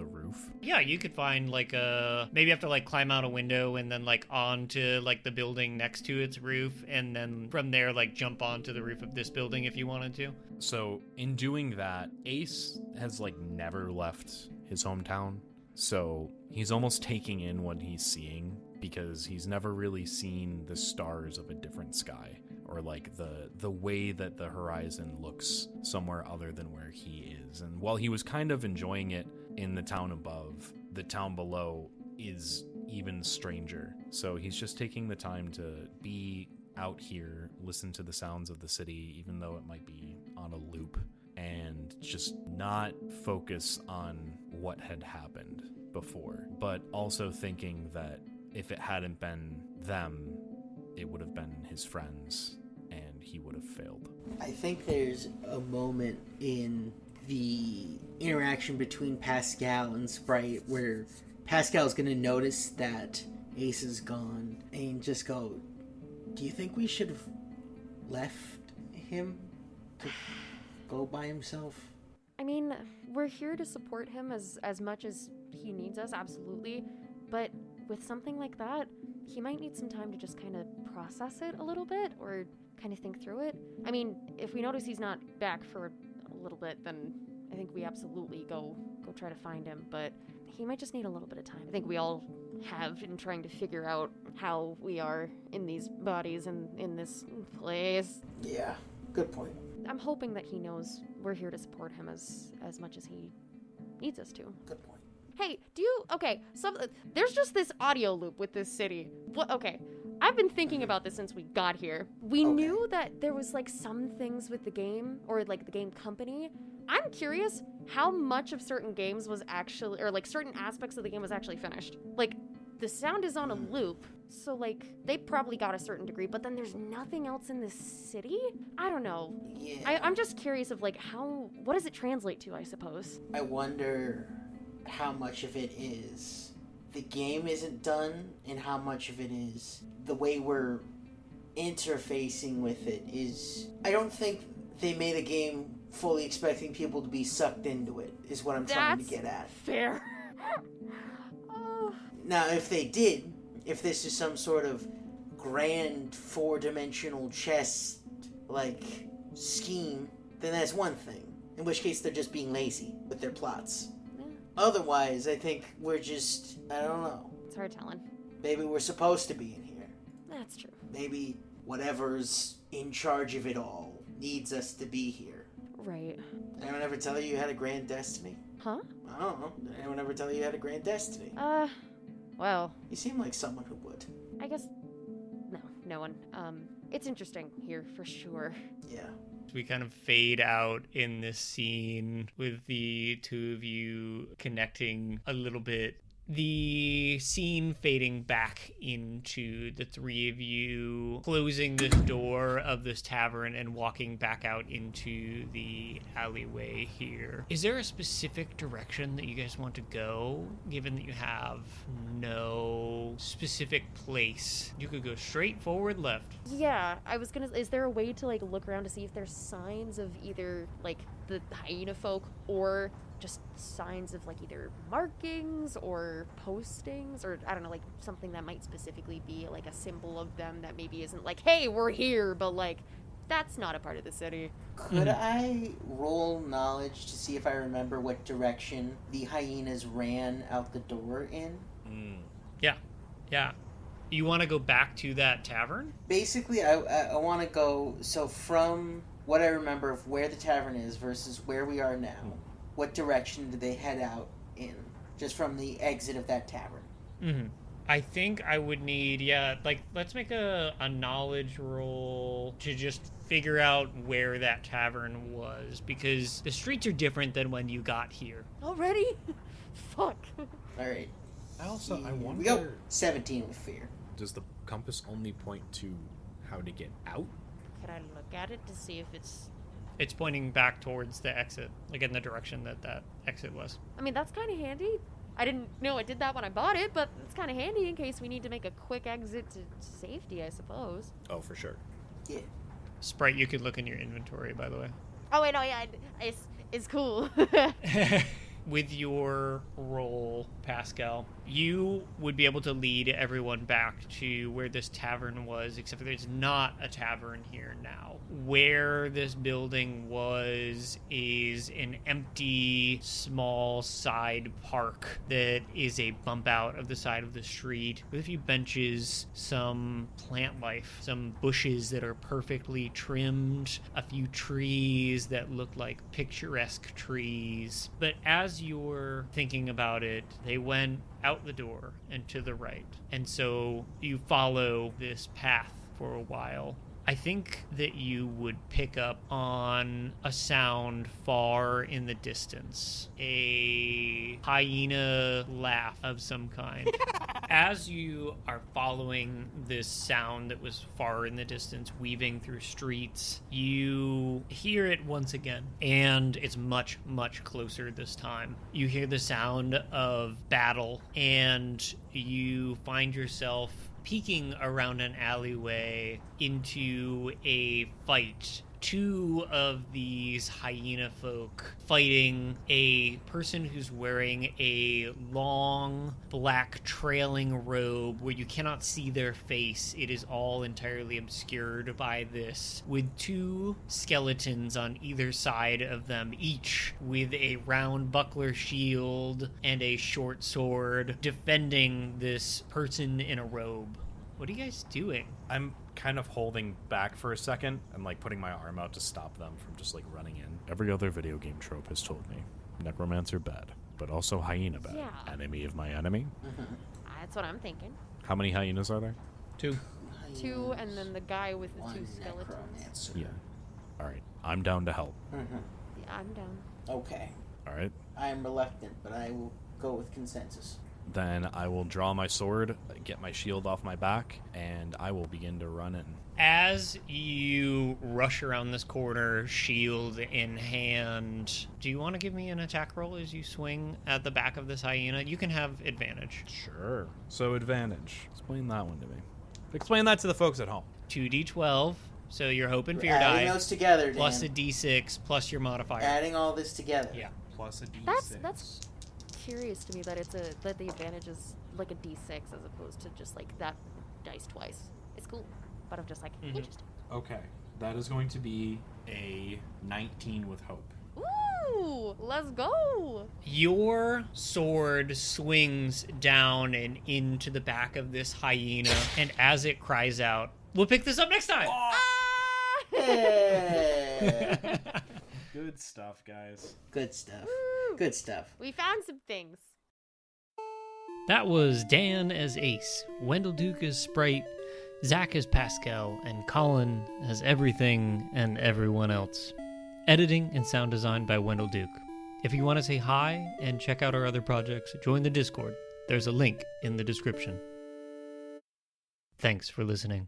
roof. Yeah, you could find like maybe you have to like climb out a window and then like onto like the building next to its roof, and then from there like jump onto the roof of this building if you wanted to. So in doing that, Ace has like never left his hometown, so he's almost taking in what he's seeing, because he's never really seen the stars of a different sky, or like the way that the horizon looks somewhere other than where he is. And while he was kind of enjoying it in the town above, the town below is even stranger. So he's just taking the time to be out here, listen to the sounds of the city, even though it might be on a loop, and just not focus on what had happened before, but also thinking that if it hadn't been them, it would have been his friends, and he would have failed. I think there's a moment in the interaction between Pascal and Sprite where Pascal's going to notice that Ace is gone and just go, do you think we should have left him to go by himself? I mean, we're here to support him as much as he needs us, absolutely. But with something like that, he might need some time to just kind of process it a little bit, or kind of think through it. I mean, if we notice he's not back for a little bit, then I think we absolutely go try to find him. But he might just need a little bit of time. I think we all have in trying to figure out how we are in these bodies and in this place. Yeah, good point. I'm hoping that he knows we're here to support him as much as he needs us to. Good point. Hey, there's just this audio loop with this city. What? Okay, I've been thinking about this since we got here. We knew that there was like some things with the game, or like the game company. I'm curious how much of certain games was actually, or like certain aspects of the game was actually finished. Like, the sound is on a loop, so like they probably got a certain degree, but then there's nothing else in this city? I don't know. Yeah. I'm just curious of like what does it translate to, I suppose? I wonder how much of it is the game isn't done and how much of it is the way we're interfacing with it is. I don't think they made a game fully expecting people to be sucked into it, is what I'm trying to get at. Fair. Now, if they did, if this is some sort of grand four-dimensional chess, like, scheme, then that's one thing. In which case, they're just being lazy with their plots. Yeah. Otherwise, I think we're just, I don't know. It's hard telling. Maybe we're supposed to be in here. That's true. Maybe whatever's in charge of it all needs us to be here. Right. Did anyone ever tell you had a grand destiny? Huh? I don't know. Did anyone ever tell you had a grand destiny? Well, You seem like someone who would. I guess no one. It's interesting here for sure. Yeah. We kind of fade out in this scene with the two of you connecting a little bit. The scene fading back into the three of you closing this door of this tavern and walking back out into the alleyway here. Is there a specific direction that you guys want to go, given that you have no specific place? You could go straight, forward, left. Yeah, is there a way to like look around to see if there's signs of either like the hyena folk, or just signs of like either markings or postings, or I don't know, like something that might specifically be like a symbol of them that maybe isn't like, hey, we're here, but like that's not a part of the city. Could I roll knowledge to see if I remember what direction the hyenas ran out the door in? Yeah. You want to go back to that tavern? Basically, I want to go, so from what I remember of where the tavern is versus where we are now, what direction did they head out in, just from the exit of that tavern? Mm-hmm. I think I would need, let's make a knowledge roll to just figure out where that tavern was, because the streets are different than when you got here. Already? Fuck. Alright. I Here wonder. we go. 17 with fear. Does the compass only point to how to get out? Could I look at it to see if it's... It's pointing back towards the exit, like in the direction that exit was. I mean, that's kind of handy. I didn't know it did that when I bought it, but it's kind of handy in case we need to make a quick exit to safety, I suppose. Oh, for sure. Yeah. Sprite, you could look in your inventory, by the way. Oh, wait, no, yeah, it's cool. With your role, Pascal, you would be able to lead everyone back to where this tavern was, except for there's not a tavern here now. Where this building was is an empty, small side park that is a bump out of the side of the street with a few benches, some plant life, some bushes that are perfectly trimmed, a few trees that look like picturesque trees. But as you're thinking about it, they went out the door and to the right. And so you follow this path for a while. I think that you would pick up on a sound far in the distance. A hyena laugh of some kind. As you are following this sound that was far in the distance, weaving through streets, you hear it once again. And it's much, much closer this time. You hear the sound of battle, and you find yourself peeking around an alleyway into a fight. Two of these hyena folk fighting a person who's wearing a long black trailing robe where you cannot see their face. It is all entirely obscured by this, with two skeletons on either side of them, each with a round buckler shield and a short sword, defending this person in a robe. What are you guys doing? I'm kind of holding back for a second and like putting my arm out to stop them from just like running in. Every other video game trope has told me necromancer bad, but also hyena bad. Yeah. Enemy of my enemy. That's what I'm thinking. How many hyenas are there? 2. 2, and then the guy with the One 2 skeletons. necromancer. Yeah. All right. I'm down to help. Mhm. Yeah, I'm down. Okay. All right. I am reluctant, but I will go with consensus. Then I will draw my sword, get my shield off my back, and I will begin to run in. As you rush around this corner, shield in hand, do you want to give me an attack roll as you swing at the back of this hyena? You can have advantage. Sure. So advantage. Explain that one to me. Explain that to the folks at home. 2d12, so your hope and We're fear adding die, those together, Dan. plus a d6, plus your modifier. Adding all this together. Yeah. Plus a d6. That's curious to me that that the advantage is like a d6 as opposed to just like that dice twice. It's cool, but I'm just like interesting. Okay. That is going to be a 19 with hope. Ooh, let's go! Your sword swings down and into the back of this hyena, and as it cries out, we'll pick this up next time! Yeah. Good stuff, guys. Good stuff. Woo! Good stuff. We found some things. That was Dan as Ace, Wendell Duke as Sprite, Zach as Pascal, and Colin as everything and everyone else. Editing and sound design by Wendell Duke. If you want to say hi and check out our other projects, join the Discord. There's a link in the description. Thanks for listening.